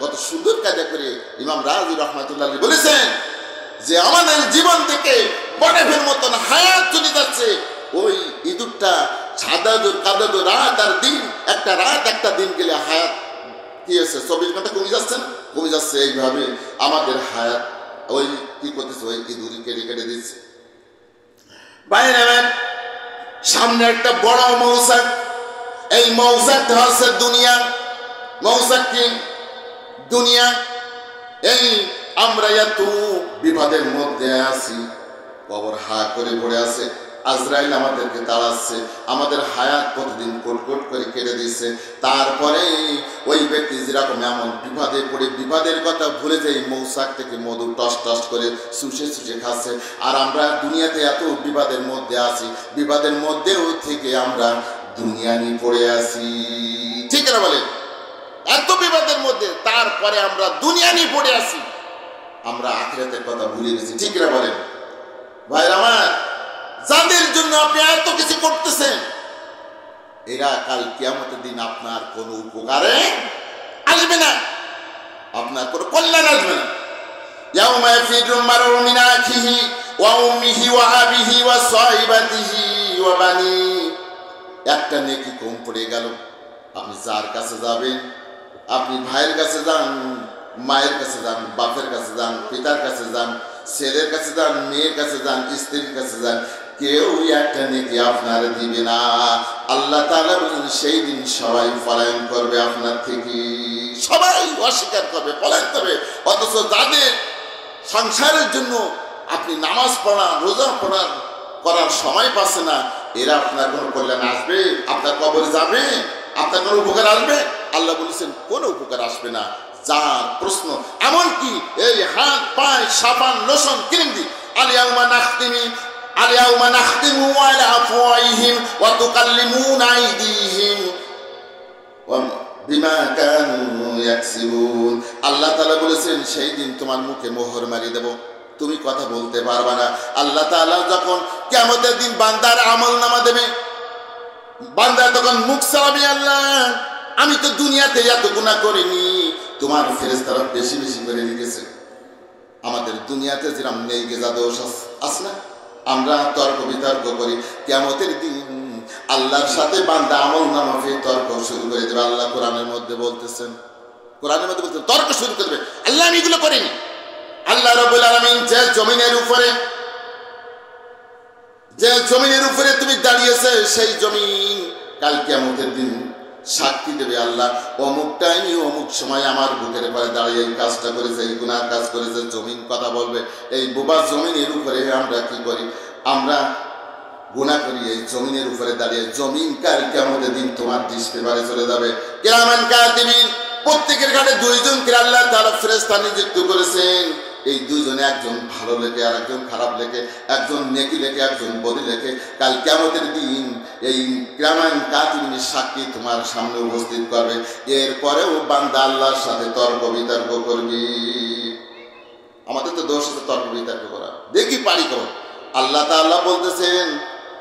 কত সুন্দর কায়দা করে ইমাম রাজি রহমাতুল্লাহ বলেছেন যে আমাদের জীবন থেকে বরফের মতন হায়াত চলে যাচ্ছে। ওই ইঁদুরটা কাদাদুর রাত আর দিন, একটা রাত একটা দিন গেলে হায়াত কি আছে 24 ঘন্টা কমে যাচ্ছে না? কমে যাচ্ছে। এইভাবে আমাদের হায়াত ওই কি করতেছে, ওই ইঁদুরই কেটে কেটে দিচ্ছে। বাইরে সামনে একটা বড় মৌচাক, এই মৌচাকটা হচ্ছে দুনিয়া। মৌচাক কি? দুনিয়া। এই আমরা এত বিপদের মধ্যে আছি, কবর হা করে পড়ে আছে, আজরাইল আমাদেরকে তাড়াচ্ছে, আমাদের হায়াত প্রতিদিন কোট করে কেটে দিচ্ছে। তারপরে ওই ব্যক্তি যেরকম এমন বিপদে পড়ে বিপদের কথা ভুলে যায়, মৌচাক থেকে মধু টস টস করে শুষে শুষে খাচ্ছে। আর আমরা দুনিয়াতে এত বিপদের মধ্যে আছি, বিপদের মধ্যেও থেকে আমরা দুনিয়া নিয়ে পড়ে আছি। ঠিক না বলেন? এত বিপদের মধ্যে তারপরে আমরা দুনিয়া নিয়ে পড়ে আছি, আমরা আখিরাতের কথা ভুলে গেছি। ঠিক না বলেন? ভাইরা আমার, যাদের জন্য আপনি এত কিছু করতেছেন, এরা কাল কিয়ামতের দিন আপনার কোনো উপকারে আসবে না, আপনার কোনো কল্যাণ আসবে না। ইয়াউমা ইয়াফিরুল মারউ মিন আখিহি ওয়া উম্মিহি ওয়া আবিহি ওয়া সাহিবাতিহি ওয়া বানি। একটা নেকি কম পড়ে গেল। আপনি যার কাছে যাবেন, আপনি ভাইয়ের কাছে যান, মায়ের কাছে যান, বাপের কাছে যান, পিতার কাছে যান, ছেলের কাছে যান, মেয়ের কাছে যান, স্ত্রীর কাছে যান, কেউ একটা নেকি আপনার দিবে না। আল্লাহ তাআলা বলেন সেই দিন সবাই পলায়ন করবে আপনার থেকে, সবাই অস্বীকার করবে, পলায়ন করবে। অথচ যাদের সংসারের জন্য আপনি নামাজ পড়া, রোজা করার সময় পাচ্ছে না, এরা আপনার কোনো কল্যাণ আসবে? আপনার কবরে যাবে? আপনার কোনো উপকার আসবে? আল্লাহ বলেছেন কোনো উপকার আসবে না। যার প্রশ্ন এমনকি এই হাত পায়ে সাবান লোশন ক্রিম দি আলিয়াউমা নাখতিমু আলা আফওয়াহিহিম ওয়া তুকাল্লিমুনা আইদিহিম ওয়া বিমা কানু ইয়াকসিবুন। আল্লাহ তাআলা বলেছেন সেই দিন তোমার মুখে মোহর মারি দেব, তুমি কথা বলতে পারবা না। আল্লাহ তাআলা যখন কিয়ামতের দিন বান্দার আমলনামা দেবে, বান্দা তখন মুখ চালাবে, আল্লাহ আমি তো দুনিয়াতে এত গুনাহ করিনি, তোমার ফেরেশতারা বেশি বেশি করে লিখেছে। আমাদের দুনিয়াতে যেরকম নেই গেজা দোষ আছে না, আমরা তর্ক বিতর্ক করি, কিয়ামতের দিন আল্লাহর সাথে বান্দা আমলনামা ফের তর্ক শুরু করে দেবে। আল্লাহ কোরআনের মধ্যে বলতেছেন, তর্ক শুরু করবে, আল্লাহ আমি এগুলো করিনি। আল্লাহ রাব্বুল আলামিন যে জমিনের উপরে তুমি দাঁড়িয়েছে, সেই জমিন কাল কিয়ামতের দিন সাক্ষী দেবে, আল্লাহ অমুক টাইমে অমুক সময় আমার বুকের পরে দাঁড়িয়ে এই কাজটা করেছে, এই গুনাহ কাজ করেছে। জমিন কথা বলবে, এই বোবা জমিনের উপরে আমরা কি করি? আমরা গুনাহ করি। এই জমিনের উপরে দাঁড়িয়ে জমিন কাল কিয়ামতের দিন তোমার দৃষ্টি বাড়ি চলে যাবে। কিরামান কাতিবিন, প্রত্যেকের ঘাটে 2 জনকে আল্লাহ তাআলা ফেরেশতা নিযুক্ত করেছেন। এই 2 জনে, একজন ভালো লেখে আর একজন খারাপ লেখে, একজন নেকি লেখে একজন বদি লেখে। কাল কিয়ামতের দিন এই কিরামান কাতিবিনের সাক্ষী তোমার সামনে উপস্থিত করবে। এরপরেও বান্দা আল্লাহর সাথে তর্ক বিতর্ক করবি। আমাদের তো দোষ আছে তর্ক বিতর্ক করা, দেখি পারি কর। আল্লাহ তাআলা বলতেছেন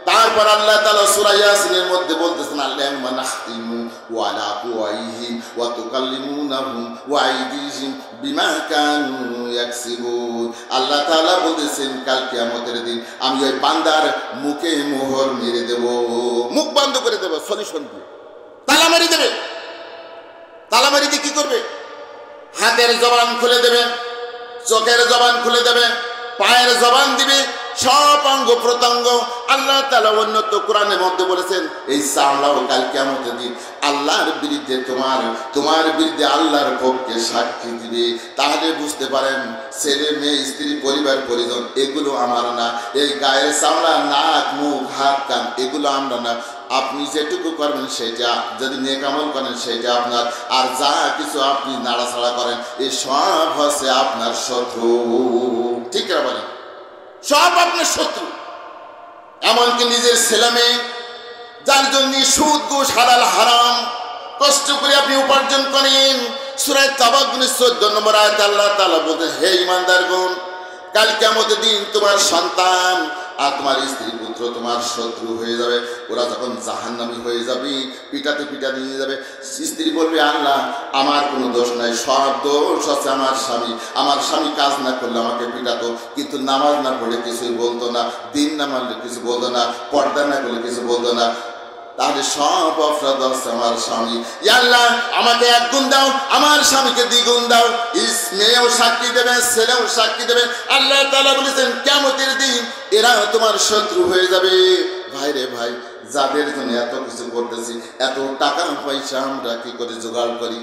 তারপর আল্লাহ তাআলা সূরা ইয়াসিনের মধ্যে বলতেছেন আল-ইয়াওমা নাখতিমু ওয়ালা আফওয়াহিহিম ওয়া তুকাল্লিমুনাহুম ওয়া আইদিহিম বিমা কানু ইয়াকসিবুন। আল্লাহ তাআলা বলতেছেন কাল কিয়ামতের দিন আমি ওই বান্দার মুখে মোহর মেরে দেব, মুখ বন্ধ করে দেব, সলিউশন দিয়ে তালা মেরে দেবে। তালা মেরে দিয়ে কি করবে? হাতের জবান খুলে দেবে, চোখের জবান খুলে দেবে, পায়ের জবান দিবে, সব অঙ্গ প্রত্যঙ্গ। আল্লাহ তাআলা অন্যত কোরআনের মধ্যে বলেছেন এই চামড়াও কাল কিয়ামতের দিন আল্লাহর বিরুদ্ধে তোমার বিরুদ্ধে আল্লাহর পক্ষে সাক্ষী দিবে। তাহলে বুঝতে পারেন ছেলে মেয়ে স্ত্রী পরিবার পরিজন এগুলো আমার না, এই গায়ের চামড়া নাক মুখ হাত কান এগুলো আমরা না। আপনি যেটুকু করবেন সেটা, যদি নেক আমল করেন সেটা আপনার, আর যা কিছু আপনি নাড়াছাড়া করেন এই সব হচ্ছে আপনার শত্রু। ঠিক না বলেন? সব আপনার শত্রু। এমনকি নিজের ছেলে মেয়ে যার জন্য সুদ ঘুষ হালাল হারাম কষ্ট করে আপনি উপার্জন করেন, সূরা তাবারুক 14 নম্বর আয়াতে আল্লাহ তাআলা বলেন হে ঈমানদারগণ কাল কিয়ামতের দিন তোমার সন্তান আর তোমার স্ত্রী পুত্র তোমার শত্রু হয়ে যাবে। ওরা যখন জাহান্নামী হয়ে যাবে, পিটাতে পিটাতে নিয়ে যাবে, স্ত্রী বলবে আল্লাহ আমার কোনো দোষ নাই, সব দোষ আছে আমার স্বামী কাজ না করলে আমাকে পিটাতো, কিন্তু নামাজ না পড়লে কিছুই বলতো না, দিন না মানলে কিছু বলতো না, পর্দা না করলে কিছু বলতো না, তাহলে সব অপরাধ আছে আমার স্বামী। আল্লাহ আমাকে 1 গুণ দাও, আমার স্বামীকে 2 গুণ দাও। মেয়েও সাক্ষী দেবে, ছেলেও সাক্ষী দেবে। আল্লাহ তাআলা বলেছেন কিয়ামতের দিন এরা তোমার শত্রু হয়ে যাবে। ভাই রে ভাই, যাদের জন্য এত কিছু করতেছি, এত টাকা পয়সা আমরা কি করে জোগাড় করি?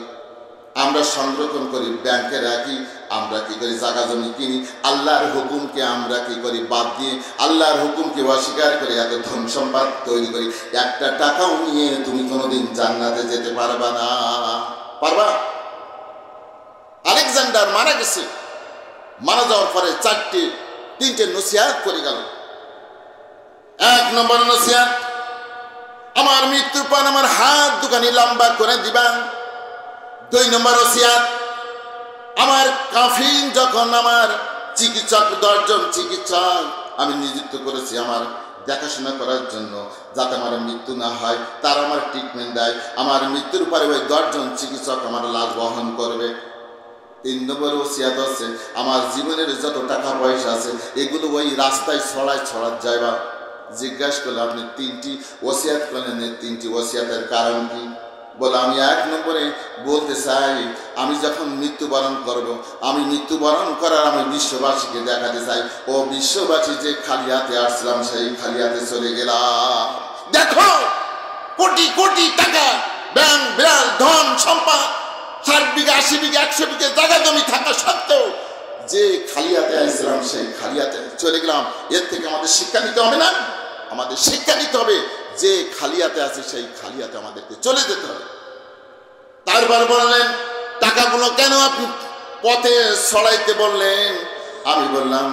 আমরা সংরক্ষণ করি, ব্যাংকে রাখি, আমরা কি করি জায়গা জমি কিনি, আল্লাহর হুকুমকে আমরা কি করি বাদ দিয়ে, আল্লাহর হুকুমকে অস্বীকার করে এত ধন সম্পদ তৈরি করি। একটা টাকাও নিয়ে তুমি কোনোদিন জান্নাতে যেতে পারবা না। পারবা? আলেকজান্ডার মারা গেছে, মারা যাওয়ার পরে 3টে নসিহত করে গেল। 1 নম্বর নসিহত, আমার মৃত্যুর পর আমার হাত দুখানি লম্বা করে দিবা। 2 নম্বর ওসিয়াত, আমার কাফিন যখন আমার চিকিৎসক 10 জন চিকিৎসক আমি নিযুক্ত করেছি আমার দেখাশোনা করার জন্য, যাতে আমার মৃত্যু না হয়, তারা আমার ট্রিটমেন্ট দেয়। আমার মৃত্যুর পরে ওই 10 জন চিকিৎসক আমার লাশ বহন করবে। 3 নম্বর ওসিয়াত আছে আমার জীবনের যত টাকা পয়সা আছে এগুলো ওই রাস্তায় ছড়াত যায়বা। জিজ্ঞাসা করলে আপনি 3টি ওসিয়াত করলেন, 3টি ওসিয়াতের কারণ কি? বলে আমি 1 নম্বরে বলতে চাই আমি যখন মৃত্যুবরণ করব, আমি মৃত্যুবরণ করার আমি বিশ্ববাসীকে দেখাতে চাই ও বিশ্ববাসী যে খালি হাতে আসছিলাম সেই খালি হাতে চলে গেলাম। দেখো কোটি কোটি টাকা ব্যাংক বিরাট ধন সম্পদ, 60 বিঘা 80 বিঘা 100 বিঘা জায়গা জমি থাকা সত্ত্বেও যে খালি হাতে আসছিলাম সেই খালি হাতে চলে গেলাম। এর থেকে আমাদের শিক্ষা নিতে হবে না? আমাদের শিক্ষা নিতে হবে যে খালিয়াতে আছে সেই খালিয়াতে আমাদেরকে চলে যেতে হবে। তারপর বললেন টাকাগুলো কেন আপনি পথে ছড়াইতে বললেন? আমি বললাম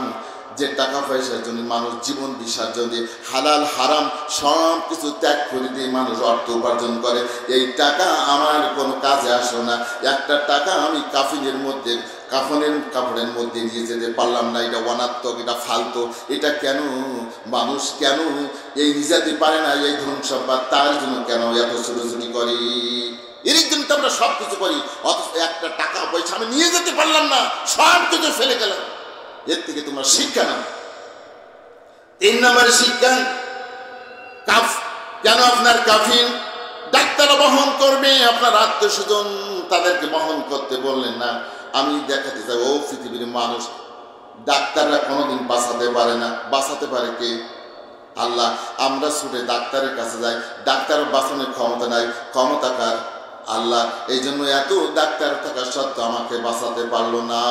যে টাকা পয়সার জন্য মানুষ জীবন বিসর্জন দিয়ে হালাল হারাম সব কিছু ত্যাগ করে দিয়ে মানুষ অর্থ উপার্জন করে। এই টাকা আমার কোনো কাজে আসলো না। একটা টাকা আমি কাপড়ের মধ্যে নিয়ে যেতে পারলাম না, এটা অনাত্মক, এটা ফালতু। এটা কেন মানুষ কেন এই নিজাতে পারে না? এই ধন সম্পদ তার জন্য কেন এত ছোটাছুটি করি? এর জন্য তো আমরা সব কিছু করি, অথচ একটা টাকা পয়সা আমি নিয়ে যেতে পারলাম না, সব কিছু ফেলে গেলাম। এর থেকে তোমরা শিক্ষা নাও। 3 নম্বরের শিক্ষা, কেন আপনার কাফিন ডাক্তার বহন করবে, আপনার আত্মীয়স্বজন তাদেরকে বহন করতে বললেন না? আমি দেখাতে চাই ও পৃথিবীর মানুষ ডাক্তাররা কোনোদিন বাঁচাতে পারে না। বাঁচাতে পারে কে? আল্লাহ। আমরা ছুটে ডাক্তারের কাছে যাই, ডাক্তার বাঁচানোর ক্ষমতা নাই, ক্ষমতা কার? আল্লাহ। এই জন্য এত ডাক্তার থাকা সত্ত্বেও আমাকে বাঁচাতে পারলো না।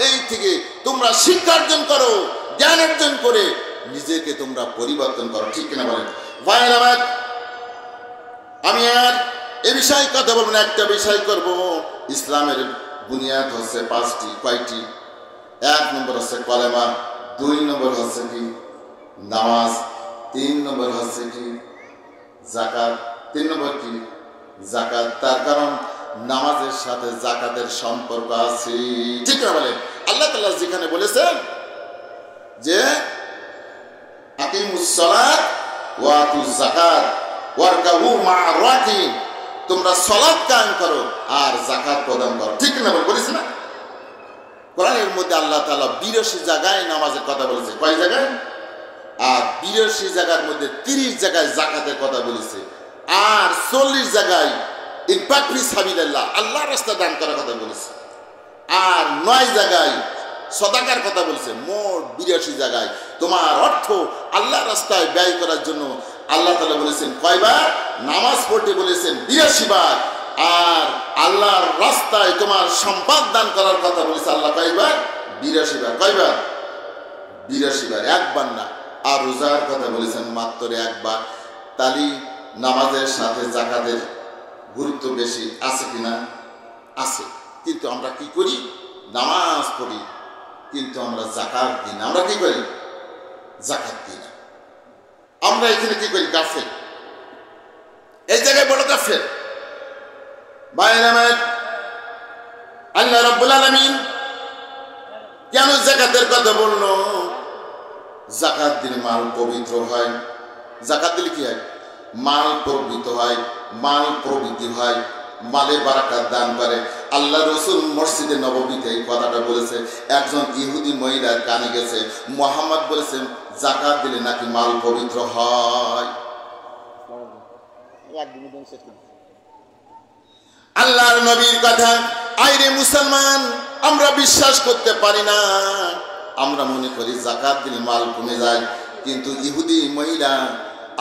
এই থেকে তোমরা শিক্ষা অর্জন করো, জ্ঞান অর্জন করে নিজেকে তোমরা পরিবর্তন করো। ঠিক কিনা বলেন ভাইয়ের? আমার আমি আর এ বিষয়ে কথা বলবো না, একটা বিষয় করবো। ইসলামের বুনিয়াদ হচ্ছে 5টি। কয়টি? 1 নম্বর হচ্ছে কলেমা, 2 নম্বর হচ্ছে কি নামাজ, 3 নম্বর হচ্ছে কি যাকাত। 3 নম্বর কি যাকাত। তার কারণ নামাজের সাথে যাকাতের সম্পর্ক আছে। ঠিক না বলেন? আল্লাহ তাআলা যেখানে বলেছেন যে আকিমুস সালাত ওয়াতু যাকাত ওয়ারকাউ মা'আর রাকিন, তোমরা সালাত কায়েম করো আর যাকাত প্রদান করো। ঠিক না বলেছে না? কোরআনের মধ্যে আল্লাহ তাআলা 82 জায়গায় নামাজের কথা বলেছে। কয় জায়গায়? আর 82 জায়গার মধ্যে 30 জায়গায় যাকাতের কথা বলেছে, আর 40 জায়গায় ইনফাক ফি সাবিলিল্লাহ আল্লাহর রাস্তায় দান করার কথা বলেছে, আর 9 জায়গায় সদাকার কথা বলেছে। মোট 82 জায়গায় তোমার অর্থ আল্লাহর রাস্তায় ব্যয় করার জন্য আল্লাহ তাআলা বলেছেন কয়বার? নামাজ পড়তে বলেছেন 82 বার, আর আল্লাহর রাস্তায় তোমার সম্পদ দান করার কথা বলেছে আল্লাহ কয়বার? 82 বার। কয়বার? 82 বার, একবার না। আর রোজার কথা বলেছেন মাত্র একবার। তালি নামাজের সাথে যাকাতের গুরুত্ব বেশি আছে কিনা? আছে। কিন্তু আমরা কি করি? নামাজ পড়ি কিন্তু আমরা যাকাত দিই না। আমরা কি করি? যাকাত দিই না। আমরা এখানে কি করি? গাফেল। এই জায়গায় বড় গাফেল। বাইরামাত আল্লাহ রাব্বুল আলামিন কেন যাকাতের কথা বললো? যাকাত দিলে মাল পবিত্র হয়। যাকাত দিলে কি হয়? মাল পবিত্র হয়, মাল প্রবৃদ্ধি হয়, মালে বারাকাত দান করে। আল্লাহ রসুল মসজিদে নববীতে এই কথাটা বলেছে। একজন ইহুদি মহিলার কানে গেছে, মুহাম্মদ বলেছেন যাকাত দিলে নাকি মাল পবিত্র হয়। আল্লাহর নবীর কথা। আইরে মুসলমান, আমরা বিশ্বাস করতে পারি না। আমরা মনে করি যাকাত দিলে মাল কমে যায়, কিন্তু ইহুদি মহিলা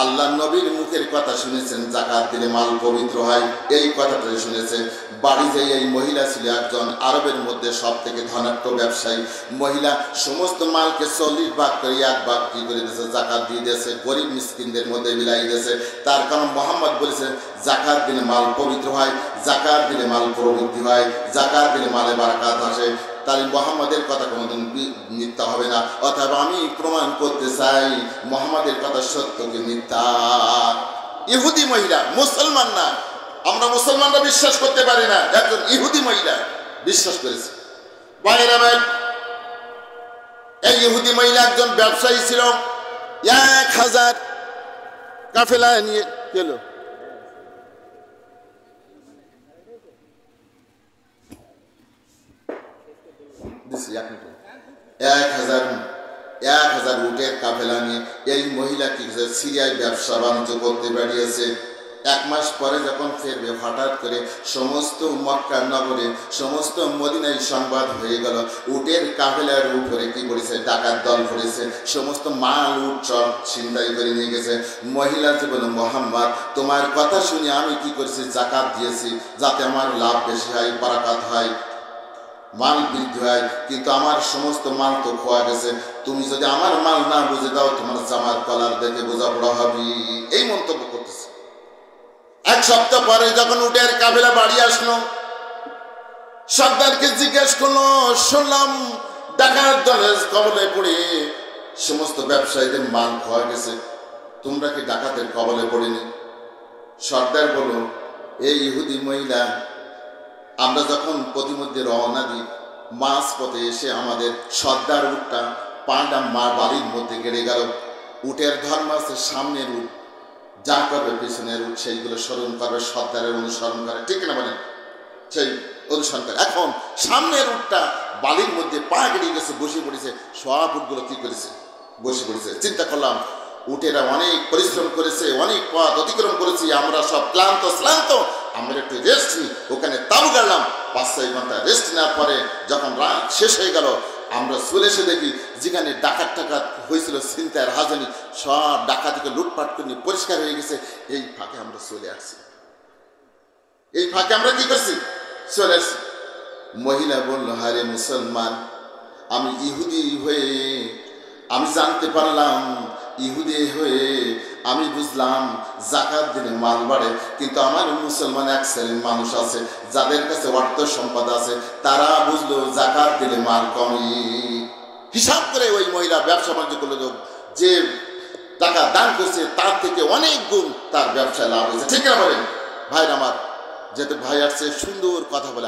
আল্লাহ নবীর মুখের কথা শুনেছেন যাকাত দিলে মাল পবিত্র হয়, এই কথাটা শুনেছে। বাড়ি যেয়ে এই মহিলা ছিল একজন আরবের মধ্যে সব থেকে ধনাঢ্য ব্যবসায়ী মহিলা। সমস্ত মালকে 40 ভাগ করে 1 ভাগ কি করে দিয়েছে? যাকাত দিয়ে দিয়েছে, গরিব মিসকিনদের মধ্যে বিলাই দিয়েছে। তার কারণ মোহাম্মদ বলেছেন যাকাত দিলে মাল পবিত্র হয়, যাকাত দিলে মাল প্রবৃদ্ধি হয়, যাকাত দিলে মালে বারাকাত আসে। তাই মুহাম্মাদের কথা কোনোদিন মিথ্যা হবে না। অথবা আমি প্রমাণ করতে চাই মুহাম্মাদের কথা সত্য কি মিথ্যা। ইহুদি মহিলা, মুসলমান না। আমরা মুসলমানরা বিশ্বাস করতে পারি না, একজন ইহুদি মহিলা বিশ্বাস করেছে। বাইরাবাদ এই ইহুদি মহিলা একজন ব্যবসায়ী ছিল। 1000 কাফেলা নিয়ে গেল। এক হাজার উটের কাফেলা নিয়ে এই মহিলা কি সিরিয়ায় ব্যবসা বাণিজ্য করতে বেরিয়েছে। 1 মাস পরে যখন ফিরবে, হঠাৎ করে সমস্ত মক্কা নগরে, সমস্ত মদিনায় সংবাদ হয়ে গেল উটের কাফেলার উপরে কি করেছে? ডাকাত দল করেছে, সমস্ত মাল উট সব ছিনতাই করে নিয়ে গেছে। মহিলা যে বলল মুহাম্মদ তোমার কথা শুনে আমি কি করেছি? যাকাত দিয়েছি যাতে আমার লাভ বেশি হয়, বারাকাত হয়, মাল বৃদ্ধি হয়, কিন্তু আমার সমস্ত মাল তো খোয়া গেছে। তুমি যদি আমার মাল না বুঝে দাও তোমার জামার কলার দেখে বোঝাপড়া হবে। এই মন্তব্য করতেছে। 1 সপ্তাহ পরে যখন উটের কাফেলা বাড়ি আসলো, সর্দারকে জিজ্ঞেস করলো, শুনলাম ডাকাত দলের কবলে পড়ে সমস্ত ব্যবসায়ীদের মাল খোয়া গেছে, তোমরা কি ডাকাতের কবলে পড়েনি? সর্দার বলল, এই ইহুদি মহিলা আমরা যখন প্রতিমধ্যে রওনা দিই, মাঝ পথে এসে আমাদের সর্দার উটটা পাঁডা বালির মধ্যে গেড়ে গেল। উটের ধর্ম আছে সামনের উট যা করবে পিছনের উট সেইগুলো স্মরণ করবে, সর্দারের অনুসরণ করে। ঠিক না বলেন? সেই অনুসরণ করে। এখন সামনের উটটা বালির মধ্যে পা গেড়ে গেছে, বসে পড়েছে। সব উটগুলো কি করেছে? বসে পড়েছে। চিন্তা করলাম উটেরা অনেক পরিশ্রম করেছে, অনেক পথ অতিক্রম করেছি, আমরা সব ক্লান্ত শ্রান্ত, আমরা একটু রেস্ট নিই। ওখানে তাবু গাড়লাম। 5-6 ঘন্টা রেস্ট নেওয়ার পরে যখন রাত শেষ হয়ে গেল, আমরা চলে এসে দেখি যেখানে ডাকাত টাকাত হয়েছিল, ছিনতাইয়ের হাজানি সব ডাকাতিকে লুটপাট করে পরিষ্কার হয়ে গেছে। এই ফাঁকে আমরা চলে আসছি। এই ফাঁকে আমরা কি করছি? চলে আসছি। মহিলা বলল, হারে মুসলমান, আমি ইহুদি হয়ে আমি জানতে পারলাম, ইহুদি হয়ে আমি বুঝলাম যাকাত দিলে মাল বাড়ে, কিন্তু আমার মুসলমান এক শ্রেণীর মানুষ আছে যাদের কাছে অর্থ সম্পদ আছে, তারা বুঝলো যাকাত দিলে মাল কমে। হিসাব করে ওই মহিলা ব্যবসা বাণিজ্য করলো, যে টাকা দান করছে তার থেকে অনেক গুণ তার ব্যবসায় লাভ হয়েছে। ঠিক না বলেন? ভাইরা আমার, যেহেতু ভাই আসছে সুন্দর কথা বলে